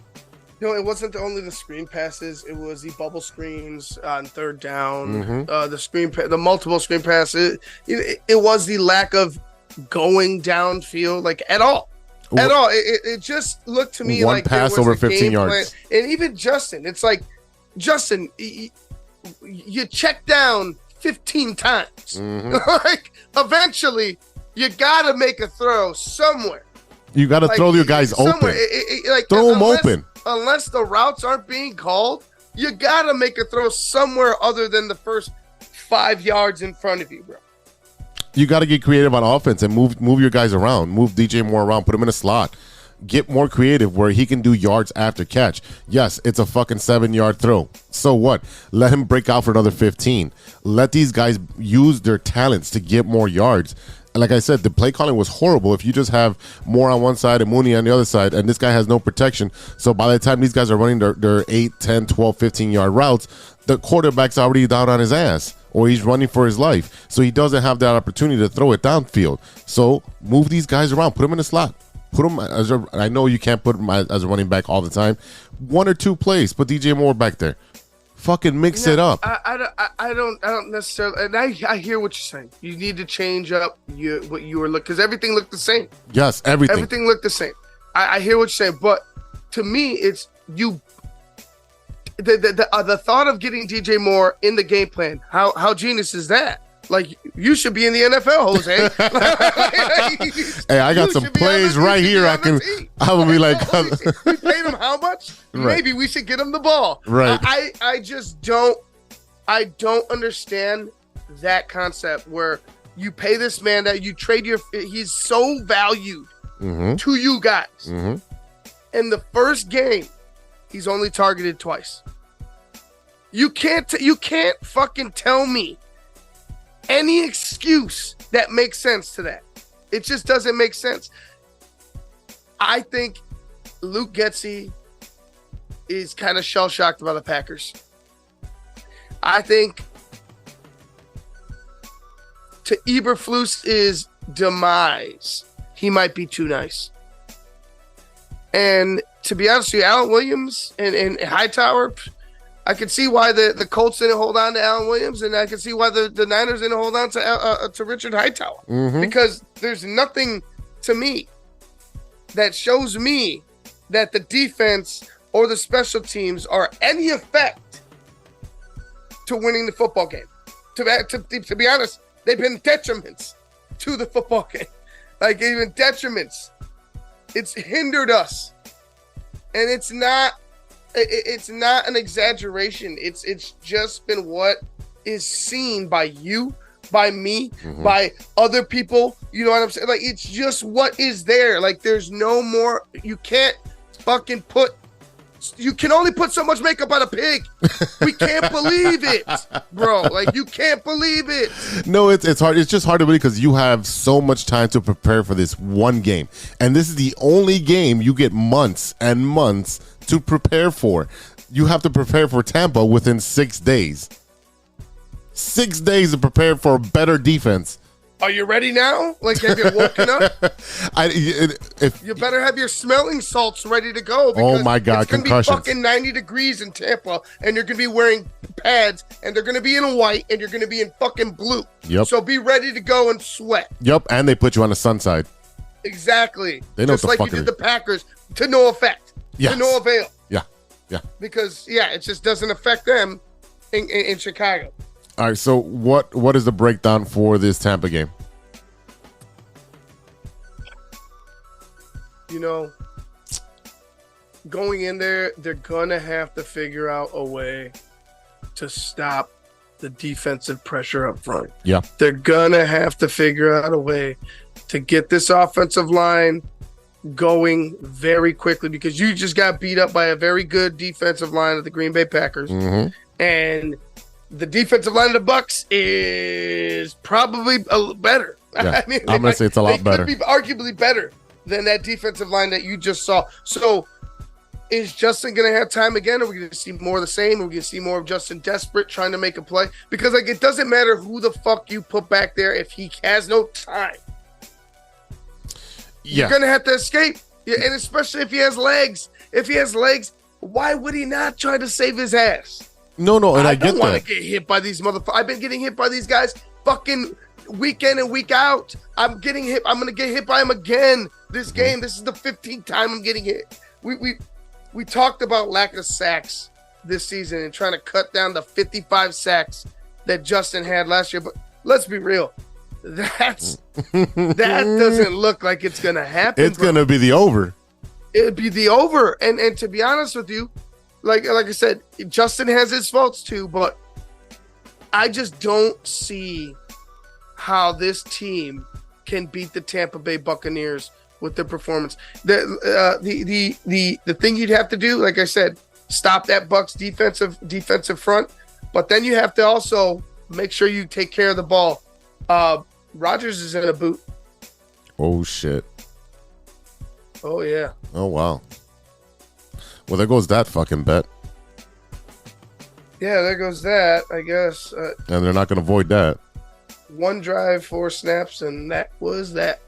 No, it wasn't only the screen passes. It was the bubble screens on third down, the multiple screen passes. It was the lack of going downfield, like at all. At all. It just looked to me like one pass over 15 yards. And even Justin, it's like, Justin, you check down 15 times. Like, eventually, you got to make a throw somewhere. You got to throw your guys open. Throw them open. Unless the routes aren't being called, you got to make a throw somewhere other than the first 5 yards in front of you, bro. You got to get creative on offense and move your guys around. Move DJ Moore around. Put him in a slot. Get more creative where he can do yards after catch. Yes, it's a fucking 7-yard throw. So what? Let him break out for another 15. Let these guys use their talents to get more yards. Like I said, the play calling was horrible. If you just have Moore on one side and Mooney on the other side, and this guy has no protection, so by the time these guys are running their 8, 10, 12, 15-yard routes, the quarterback's already down on his ass, or he's running for his life. So he doesn't have that opportunity to throw it downfield. So move these guys around. Put them in the slot. Put them as I know you can't put him as a running back all the time. 1 or 2 plays. Put DJ Moore back there. Fucking mix it up. I don't necessarily, and I hear what you're saying. You need to change up what you were looking, because everything looked the same. Yes, everything. Everything looked the same. I hear what you're saying, but to me, it's you. The thought of getting DJ Moore in the game plan. How genius is that? Like, you should be in the NFL, Jose. Hey, I got some plays right here. I will be like, we paid him how much? Right. Maybe we should get him the ball. Right. I just don't. I don't understand that concept where you pay this man that you trade he's so valued to you guys. In the first game, he's only targeted twice. You can't fucking tell me any excuse that makes sense to that. It just doesn't make sense. I think Luke Getsy is kind of shell-shocked by the Packers. I think to Eberflus's demise, he might be too nice. And to be honest with you, Alan Williams and Hightower, I can see why the Colts didn't hold on to Alan Williams, and I can see why the Niners didn't hold on to Richard Hightower. Because there's nothing to me that shows me that the defense or the special teams are any effect to winning the football game. To be honest, they've been detriments to the football game. Like, even detriments. It's hindered us. And it's not an exaggeration. It's just been what is seen by you, by me, by other people. You know what I'm saying? Like, it's just what is there. Like, there's no more. You can't fucking put You can only put so much makeup on a pig. We can't believe it, bro. Like, you can't believe it. No, it's hard. It's just hard to believe because you have so much time to prepare for this one game. And this is the only game you get months and months to prepare for. You have to prepare for Tampa within 6 days. 6 days to prepare for a better defense. Are you ready now? Like, have you woken up? You better have your smelling salts ready to go. Oh my God, it's gonna concussions. be fucking 90 degrees in Tampa, and you're gonna be wearing pads, and they're gonna be in white, and you're gonna be in fucking blue. Yep. So be ready to go and sweat. Yep, and they put you on the sun side. Exactly. They know just what the like fuck you did the Packers to no effect. Yes. To no avail. Yeah. Because it just doesn't affect them in Chicago. All right, so what is the breakdown for this Tampa game? You know, going in there, they're gonna have to figure out a way to stop the defensive pressure up front. Yeah. They're gonna have to figure out a way to get this offensive line going very quickly, because you just got beat up by a very good defensive line of the Green Bay Packers. Mm-hmm. And the defensive line of the Bucks is probably a little better. Yeah. I'm going to say it's a lot better. Could be arguably better than that defensive line that you just saw. So is Justin going to have time again? Are we going to see more of the same? Are we going to see more of Justin desperate, trying to make a play? Because, like, it doesn't matter who the fuck you put back there if he has no time. Yeah. You're going to have to escape. Yeah, and especially if he has legs. If he has legs, why would he not try to save his ass? No, and I get that. I don't want to get hit by these motherfuckers. I've been getting hit by these guys fucking week in and week out. I'm getting hit. I'm going to get hit by him again this game. This is the 15th time I'm getting hit. We talked about lack of sacks this season and trying to cut down the 55 sacks that Justin had last year. But let's be real. That doesn't look like it's going to happen. It's going to be the over. It'd be the over. And to be honest with you, like I said, Justin has his faults too, but I just don't see how this team can beat the Tampa Bay Buccaneers with their performance. The thing you'd have to do, like I said, stop that Bucs defensive front, but then you have to also make sure you take care of the ball. Rodgers is in a boot. Oh shit. Oh yeah. Oh wow. Well, there goes that fucking bet. Yeah, there goes that, I guess. And they're not going to avoid that. 1 drive, 4 snaps, and that was that.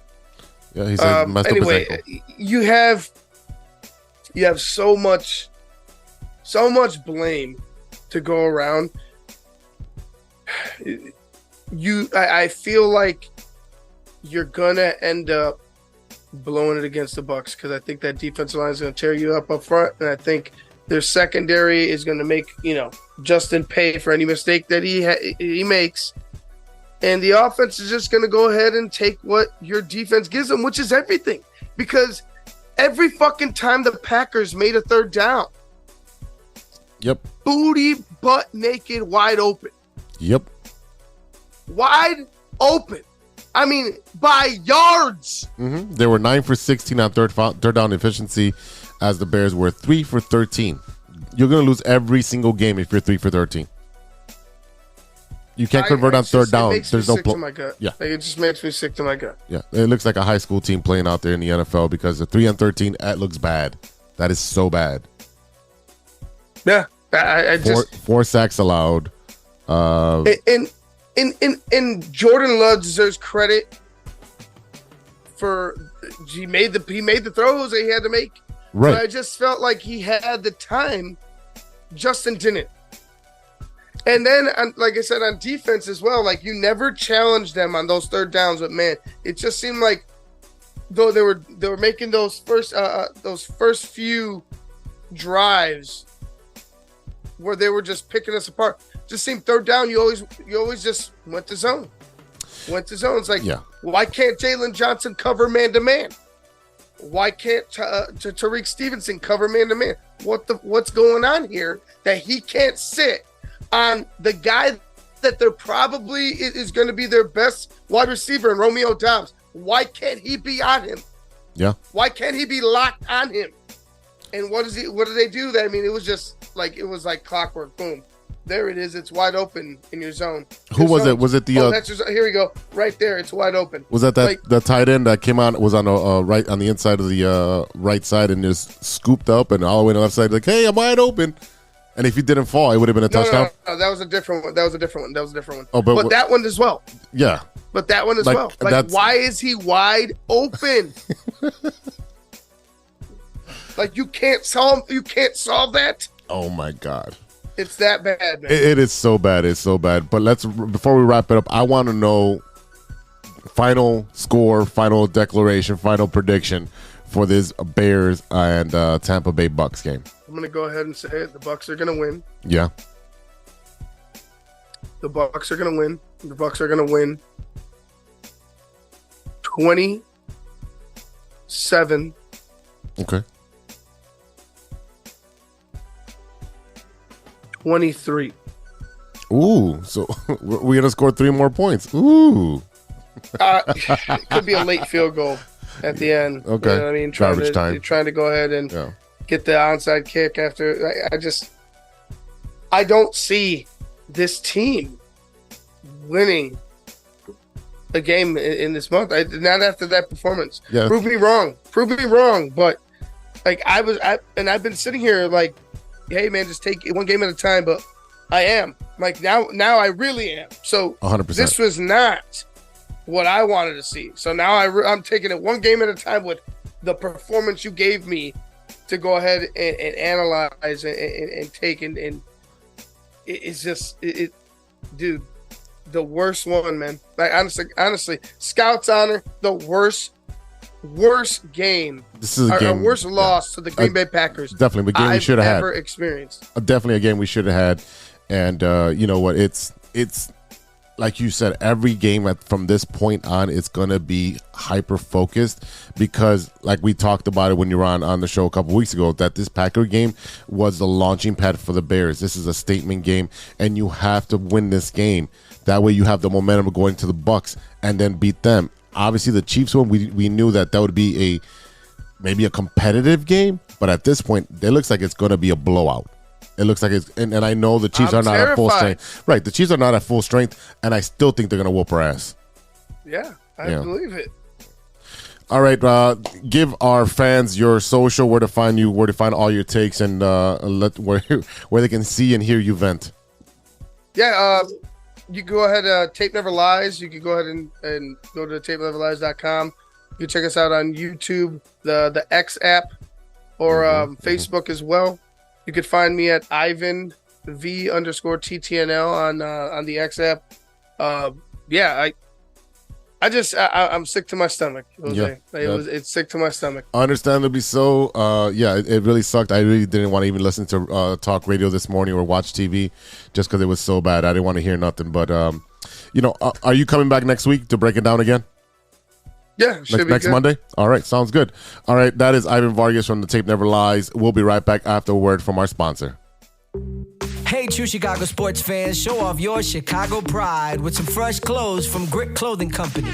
Yeah, he said messed up his ankle. You have so much blame to go around. I feel like you're gonna end up blowing it against the Bucs, because I think that defensive line is going to tear you up front, and I think their secondary is going to make Justin pay for any mistake that he makes, and the offense is just going to go ahead and take what your defense gives them, which is everything, because every fucking time the Packers made a third down, booty butt naked, wide open, wide open. I mean, by yards. Mm-hmm. They were 9 for 16 on third down efficiency, as the Bears were 3 for 13. You're going to lose every single game if you're 3 for 13. You can't convert on third down. There's no to my gut. Yeah, like, it just makes me sick to my gut. Yeah, it looks like a high school team playing out there in the NFL, because the 3 on 13 that looks bad. That is so bad. Yeah, I just 4 sacks allowed. And Jordan Love deserves credit for he made the throws that he had to make. Right. But I just felt like he had the time. Justin didn't. And then, like I said, on defense as well, like, you never challenged them on those third downs. But man, it just seemed like though they were making those first few drives where they were just picking us apart. Just seemed third down, you always just went to zone. It's like, why can't Jalen Johnson cover man-to-man? Why can't Tariq Stevenson cover man-to-man? What's going on here that he can't sit on the guy that they're probably is going to be their best wide receiver in Romeo Doubs? Why can't he be on him? Yeah. Why can't he be locked on him? And what do they do? I mean, it was like clockwork. Boom. There it is. It's wide open in your zone. Who was it? Was it the? Here we go. Right there. It's wide open. Was that the tight end that came out? Was on the right on the inside of the right side and just scooped up and all the way to the left side. Like, hey, I'm wide open. And if he didn't fall, it would have been a touchdown. No, that was a different one. That was a different one. Oh, but that one as well. Yeah. But that one as well. Like, why is he wide open? Like, you can't solve that. Oh my God. It's that bad, man. It is so bad. It's so bad. But before we wrap it up, I want to know final score, final declaration, final prediction for this Bears and Tampa Bay Bucks game. I'm gonna go ahead and say it. The Bucks are gonna win. Yeah. The Bucks are gonna win. The Bucks are gonna win 27. Okay. 23. Ooh, so we're gonna score 3 more points. Ooh. It could be a late field goal at the end. Okay. You know what I mean? Garbage time. Trying to go ahead and get the onside kick after. I don't see this team winning a game in this month. Not after that performance. Yeah. Prove me wrong. But like I've been sitting here like, hey man, just take it one game at a time. But I am like now I really am. So 100%. This was not what I wanted to see. So now I'm taking it one game at a time with the performance you gave me to go ahead and analyze and take and it's just dude, the worst one, man. Like honestly, Scouts honor the worst game. This is a game, worst loss to the Green Bay Packers. Definitely a game we should have had. Ever experienced. Definitely a game we should have had. And you know what? It's like you said, every game from this point on, it's gonna be hyper focused because, like we talked about it when you were on the show a couple weeks ago, that this Packer game was the launching pad for the Bears. This is a statement game, and you have to win this game. That way, you have the momentum of going to the Bucks and then beat them. Obviously, the Chiefs one, we knew that would be maybe a competitive game, but at this point, it looks like it's gonna be a blowout. It looks like it's, and I know the Chiefs are not at full strength. Right, the Chiefs are not at full strength, and I still think they're going to whoop our ass. Yeah, I believe it. All right, give our fans your social, where to find you, where to find all your takes, and where they can see and hear you vent. Yeah, you can go ahead, Tape Never Lies. You can go ahead and go to tapeneverlies.com. You can check us out on YouTube, the X app, or Facebook as well. You could find me at Ivan V_TTNL on the X app. I'm sick to my stomach, Jose. It's sick to my stomach. Understandably so. It really sucked. I really didn't want to even listen to talk radio this morning or watch TV just because it was so bad. I didn't want to hear nothing. But are you coming back next week to break it down again? Yeah, next Monday? All right, sounds good. All right, that is Ivan Vargas from The Tape Never Lies. We'll be right back after a word from our sponsor. Hey, true Chicago sports fans, show off your Chicago pride with some fresh clothes from Grit Clothing Company.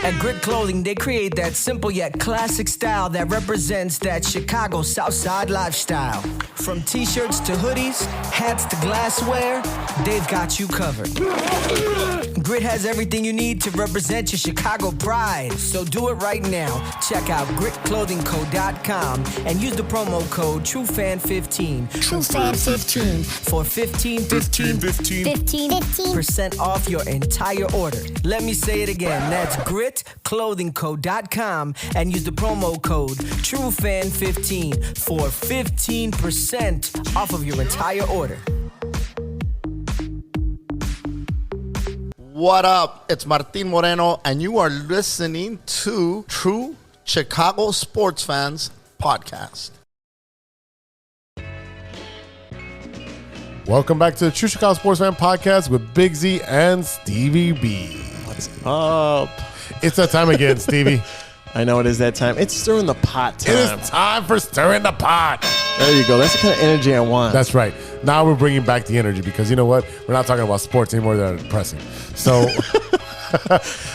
At Grit Clothing, they create that simple yet classic style that represents that Chicago Southside lifestyle. From t-shirts to hoodies, hats to glassware, they've got you covered. Grit has everything you need to represent your Chicago pride. So do it right now. Check out gritclothingco.com and use the promo code TrueFan15. TrueFan15. For 15% off your entire order. Let me say it again. That's gritclothingco.com and use the promo code TrueFan15 for 15% off of your entire order. What up? It's Martin Moreno, and you are listening to True Chicago Sports Fans Podcast. Welcome back to the True Chicago Sports Fan Podcast with Big Z and Stevie-B. What's up? It's that time again, Stevie. I know it is that time. It's stirring the pot time. It is time for stirring the pot. There you go. That's the kind of energy I want. That's right. Now we're bringing back the energy because you know what? We're not talking about sports anymore. They're depressing. So,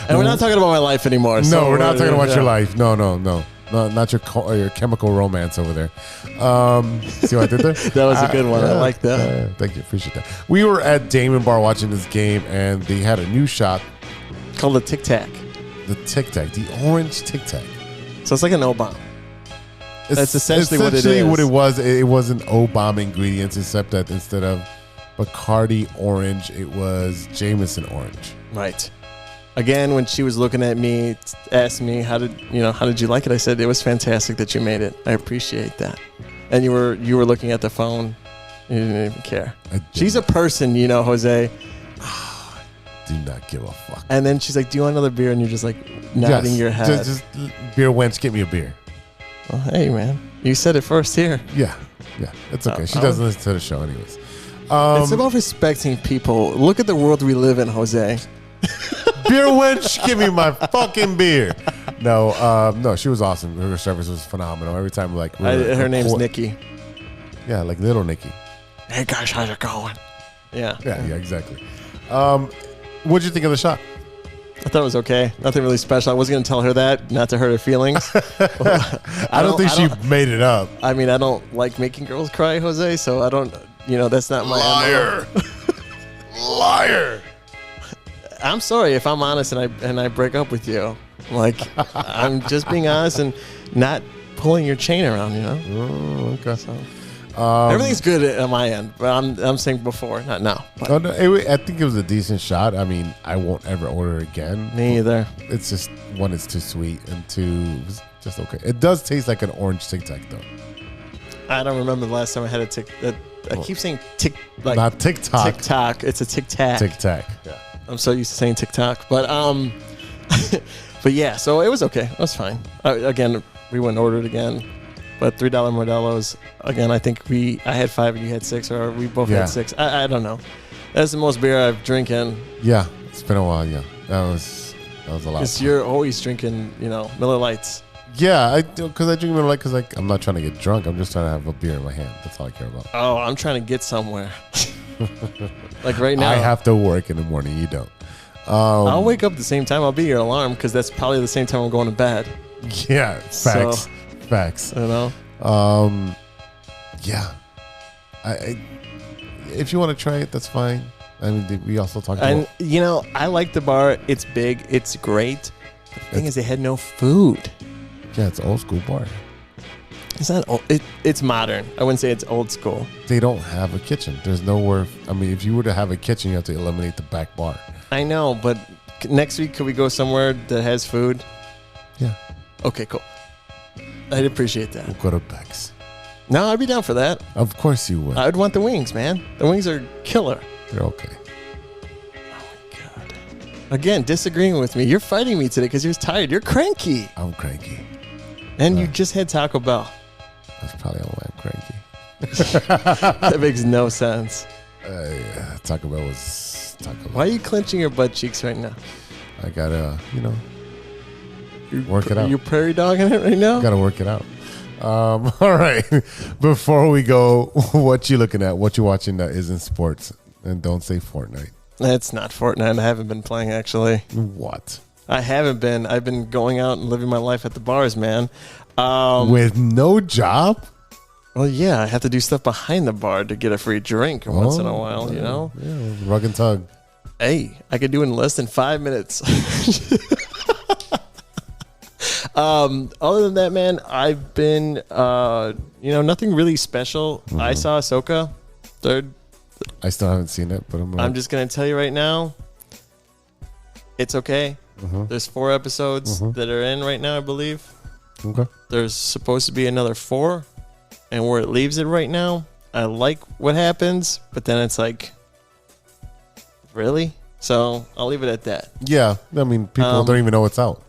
and we're not talking about my life anymore. No, we're not talking about your life. No. not your chemical romance over there. See what I did there? That was a good one. I like that. Thank you. Appreciate that. We were at Damon Bar watching this game, and they had a new shot called the Tic Tac. The Tic Tac, the orange Tic Tac. So it's like an O-bomb. That's essentially what it is. It was an O-bomb ingredients, except that instead of Bacardi orange, it was Jameson orange. Right. Again, when she was looking at me, asked me how did you like it? I said it was fantastic that you made it. I appreciate that. And you were looking at the phone. You didn't even care. She's a person, Jose. Do not give a fuck. And then she's like, "Do you want another beer?" And you're just like nodding your head. Just beer wench, get me a beer. Well, hey man, you said it first here. Yeah, it's okay. She doesn't listen to the show anyways. It's about respecting people. Look at the world we live in, Jose. Beer wench, give me my fucking beer. No, she was awesome. Her service was phenomenal. Every time, her name's Nikki. Yeah, like little Nikki. Hey guys, how's it going? Yeah, exactly. What'd you think of the shot? I thought it was okay. Nothing really special. I wasn't going to tell her that, not to hurt her feelings. I don't think she made it up. I mean, I don't like making girls cry, Jose, so I don't, that's not my liar. Liar. I'm sorry if I'm honest and I break up with you. Like, I'm just being honest and not pulling your chain around, Oh, okay. So. Everything's good on my end, but I'm saying before, not now. I think it was a decent shot. I mean, I won't ever order it again. Me either. It's just, one, it's too sweet, and two, it's just okay. It does taste like an orange Tic Tac, though. I don't remember the last time I had a I keep saying not TikTok. TikTok. It's a Tic Tac. Tic Tac. Yeah. I'm so used to saying TikTok, but but yeah. So it was okay. It was fine. Again, we wouldn't order it again. But $3 Modelo's, again, I think I had 5 and you had 6, or we both had 6. I don't know. That's the most beer I've drinking. Yeah, it's been a while, yeah. That was a lot. Because you're always drinking, Miller Lights. Yeah, I do, because I drink Miller Lite because I'm not trying to get drunk. I'm just trying to have a beer in my hand. That's all I care about. Oh, I'm trying to get somewhere. Like right now. I have to work in the morning. You don't. I'll wake up at the same time. I'll be your alarm because that's probably the same time I'm going to bed. Yeah, facts. So, facts. Yeah. If you want to try it, that's fine. I mean, we also talked about. And I like the bar. It's big. It's great. The thing is, they had no food. Yeah, it's old school bar. It's not old. It's modern. I wouldn't say it's old school. They don't have a kitchen. There's nowhere. I mean, if you were to have a kitchen, you have to eliminate the back bar. I know, but next week, could we go somewhere that has food? Yeah. Okay, cool. I'd appreciate that. We'll go to Beck's. No, I'd be down for that. Of course you would. I'd want the wings, man. The wings are killer. They're okay. Oh, my God. Again, disagreeing with me. You're fighting me today because you're tired. You're cranky. I'm cranky. And you just had Taco Bell. That's probably why I'm cranky. That makes no sense. Taco Bell was Taco Bell. Why are you clenching your butt cheeks right now? I gotta, work it out. You're prairie dogging it right now? Gotta work it out. All right. Before we go, what you looking at? What you watching that isn't sports? And don't say Fortnite. It's not Fortnite. I haven't been playing, actually. What? I haven't been. I've been going out and living my life at the bars, man. With no job? Well, yeah. I have to do stuff behind the bar to get a free drink once in a while, Yeah, rug and tug. Hey, I could do it in less than 5 minutes. Other than that, man, I've been, nothing really special. Mm-hmm. I saw Ahsoka, third. I still haven't seen it, but I'm just going to tell you right now, it's okay. Mm-hmm. There's 4 episodes that are in right now, I believe. Okay. There's supposed to be another 4, and where it leaves it right now, I like what happens, but then it's like, really? So I'll leave it at that. Yeah, I mean, people don't even know it's out.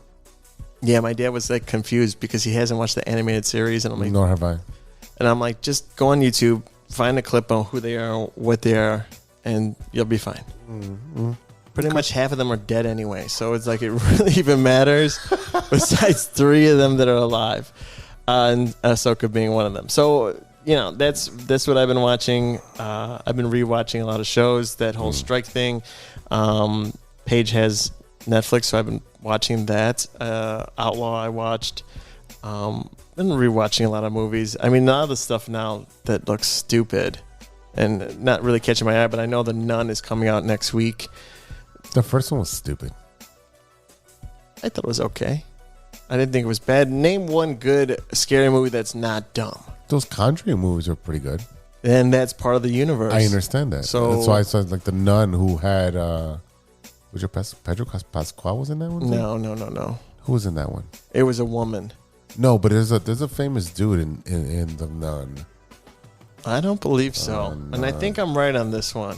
Yeah, my dad was like confused because he hasn't watched the animated series, and I'm like, nor have I. And I'm like, just go on YouTube, find a clip on who they are, what they are, and you'll be fine. Mm-hmm. Pretty much half of them are dead anyway, so it's like it really even matters. Besides 3 of them that are alive, and Ahsoka being one of them. So that's what I've been watching. I've been rewatching a lot of shows. That whole strike thing. Paige has Netflix, so I've been watching that. Outlaw I watched. Been rewatching a lot of movies. I mean, a lot of the stuff now that looks stupid and not really catching my eye, but I know The Nun is coming out next week. The first one was stupid. I thought it was okay. I didn't think it was bad. Name one good scary movie that's not dumb. Those Conjuring movies are pretty good. And that's part of the universe. I understand that. So that's why I said like The Nun, who had was your Pedro Pascal was in that one? No. Who was in that one? It was a woman. No, but there's a famous dude in The Nun. I don't believe so. And I think I'm right on this one.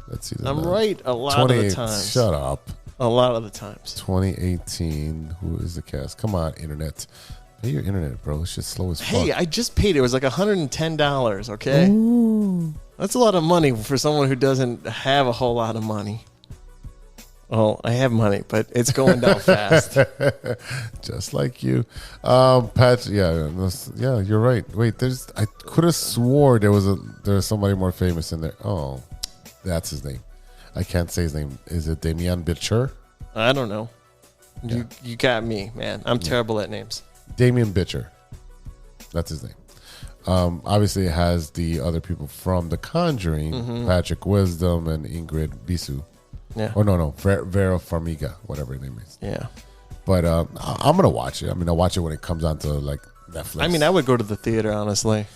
Let's see. I'm right a lot of the times. Shut up. A lot of the times. 2018. Who is the cast? Come on, internet. Pay your internet, bro. It's just slow as fuck. Hey, I just paid. It was like $110, okay? Ooh. That's a lot of money for someone who doesn't have a whole lot of money. Well, I have money, but it's going down fast. Just like you. Pat, yeah, you're right. Wait, I could have swore there was somebody more famous in there. Oh, that's his name. I can't say his name. Is it Damien Bichir? I don't know. Yeah. You got me, man. I'm terrible at names. Damien Bichir. That's his name. Obviously, it has the other people from The Conjuring, Patrick Wisdom and Ingrid Bisu. Yeah. Or no, Vera Farmiga, whatever her name is. Yeah. But I'm gonna watch it. I mean, I'll watch it when it comes onto like Netflix. I mean, I would go to the theater, honestly.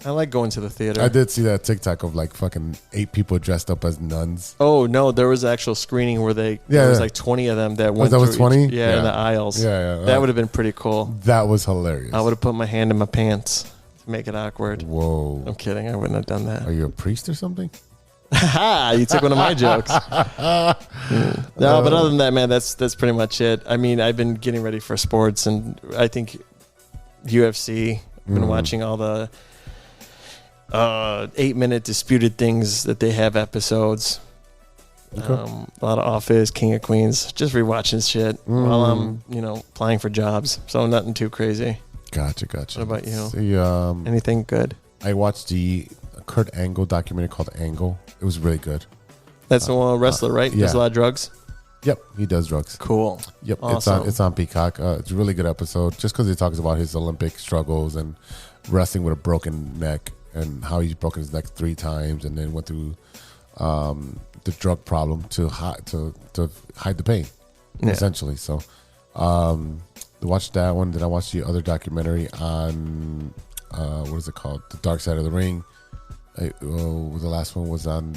I like going to the theater. I did see that TikTok of like fucking 8 people dressed up as nuns. Oh no, there was an actual screening where there was like 20 of them that went. That was 20. In the aisles. Yeah. That would have been pretty cool. That was hilarious. I would have put my hand in my pants to make it awkward. Whoa. I'm kidding. I wouldn't have done that. Are you a priest or something? Ha! You took one of my jokes. No, but other than that, man, that's pretty much it. I mean, I've been getting ready for sports, and I think UFC. I've been watching all the 8-minute disputed things that they have episodes. Okay. A lot of Office, King of Queens. Just rewatching shit while I'm, applying for jobs. So nothing too crazy. Gotcha. What about you? See, anything good? I watched the Kurt Angle documentary called Angle. It was really good. That's the one wrestler, right? Yeah. Does a lot of drugs? Yep, he does drugs. Cool. Yep, awesome. It's on Peacock. It's a really good episode just because he talks about his Olympic struggles and wrestling with a broken neck and how he's broken his neck 3 times and then went through the drug problem to hide the pain, essentially. So I watched that one. Then I watched the other documentary on what is it called? The Dark Side of the Ring. The last one was on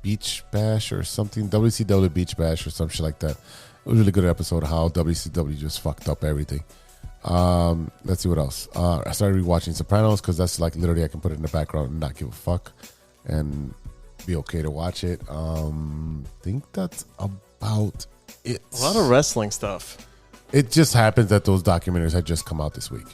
Beach Bash or something, WCW Beach Bash or some shit like that. It was a really good episode of how WCW just fucked up everything. Let's see what else. I started rewatching Sopranos because that's like literally I can put it in the background and not give a fuck and be okay to watch it. Think that's about it. A lot of wrestling stuff. It just happens that those documentaries had just come out this week.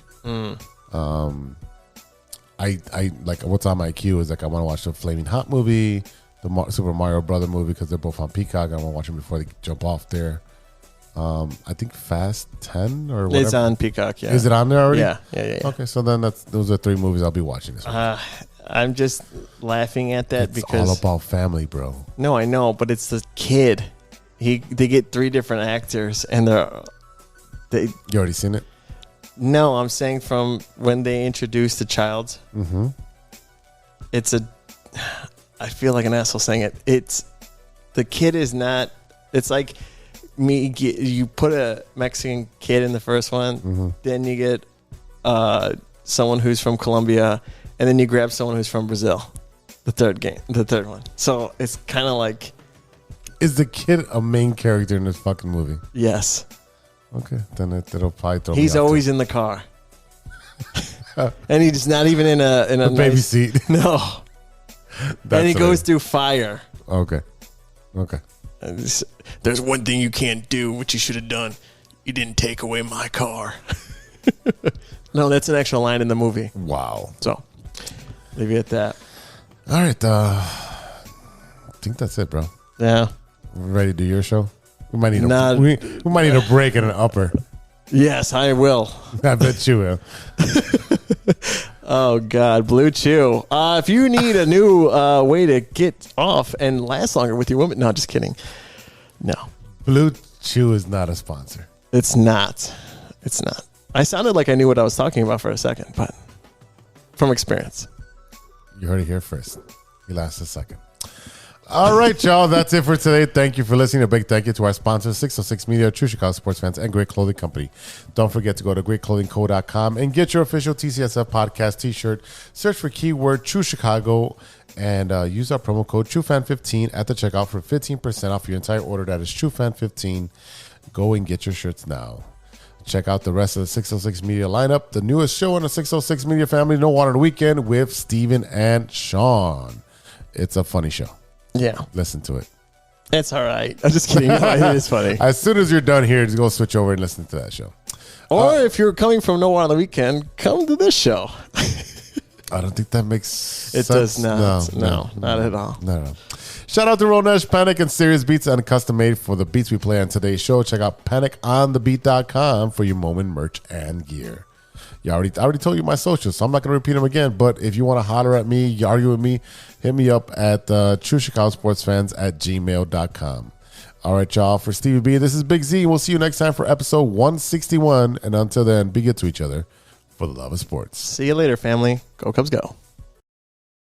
I like what's on my queue is like I want to watch the Flaming Hot movie, the Super Mario Brother movie because they're both on Peacock. I want to watch them before they jump off there. I think Fast 10 or whatever. It's on Peacock, yeah. Is it on there already? Yeah. Okay, so then those are 3 movies I'll be watching this week. I'm just laughing at that it's because all about family, bro. No, I know, but it's the kid. They get 3 different actors, and you already seen it? No, I'm saying from when they introduced the child. Mm-hmm. I feel like an asshole saying it. The kid is not. It's like you put a Mexican kid in the first one, then you get someone who's from Colombia, and then you grab someone who's from Brazil. The third one. So it's kind of like. Is the kid a main character in this fucking movie? Yes. Okay, then it'll probably throw He's me off always in the car, and he's not even in a baby nice, seat. No, and he goes through fire. Okay. There's one thing you can't do, which you should have done. You didn't take away my car. No, that's an actual line in the movie. Wow. So, leave it at that. All right. I think that's it, bro. Yeah. Ready to do your show? We might need we might need a break and an upper. Yes, I will. I bet you will. Oh, God. Blue Chew. If you need a new way to get off and last longer with your woman. No, just kidding. No. Blue Chew is not a sponsor. It's not. It's not. I sounded like I knew what I was talking about for a second, but from experience. You heard it here first. You last a second. All right, y'all. That's it for today. Thank you for listening. A big thank you to our sponsors, 606 Media, True Chicago Sports Fans, and Great Clothing Company. Don't forget to go to greatclothingco.com and get your official TCSF podcast t-shirt. Search for keyword True Chicago and use our promo code TrueFan15 at the checkout for 15% off your entire order. That is TrueFan15. Go and get your shirts now. Check out the rest of the 606 Media lineup. The newest show in the 606 Media family, No Water on the Weekend, with Steven and Sean. It's a funny show. Yeah. Listen to it. It's all right. I'm just kidding. It is funny. As soon as you're done here, just go switch over and listen to that show. Or if you're coming from No Water on the Weekend, come to this show. I don't think that makes sense. It does not. No, not at all. No. Shout out to Ronesh, Panic, and Serious Beats, and custom made for the beats we play on today's show. Check out paniconthebeat.com for your moment merch and gear. I already told you my socials, so I'm not going to repeat them again. But if you want to holler at me, you argue with me, hit me up at truechicagosportsfans@gmail.com. All right, y'all. For Stevie-B, this is Big Z. We'll see you next time for episode 161. And until then, be good to each other for the love of sports. See you later, family. Go Cubs, go.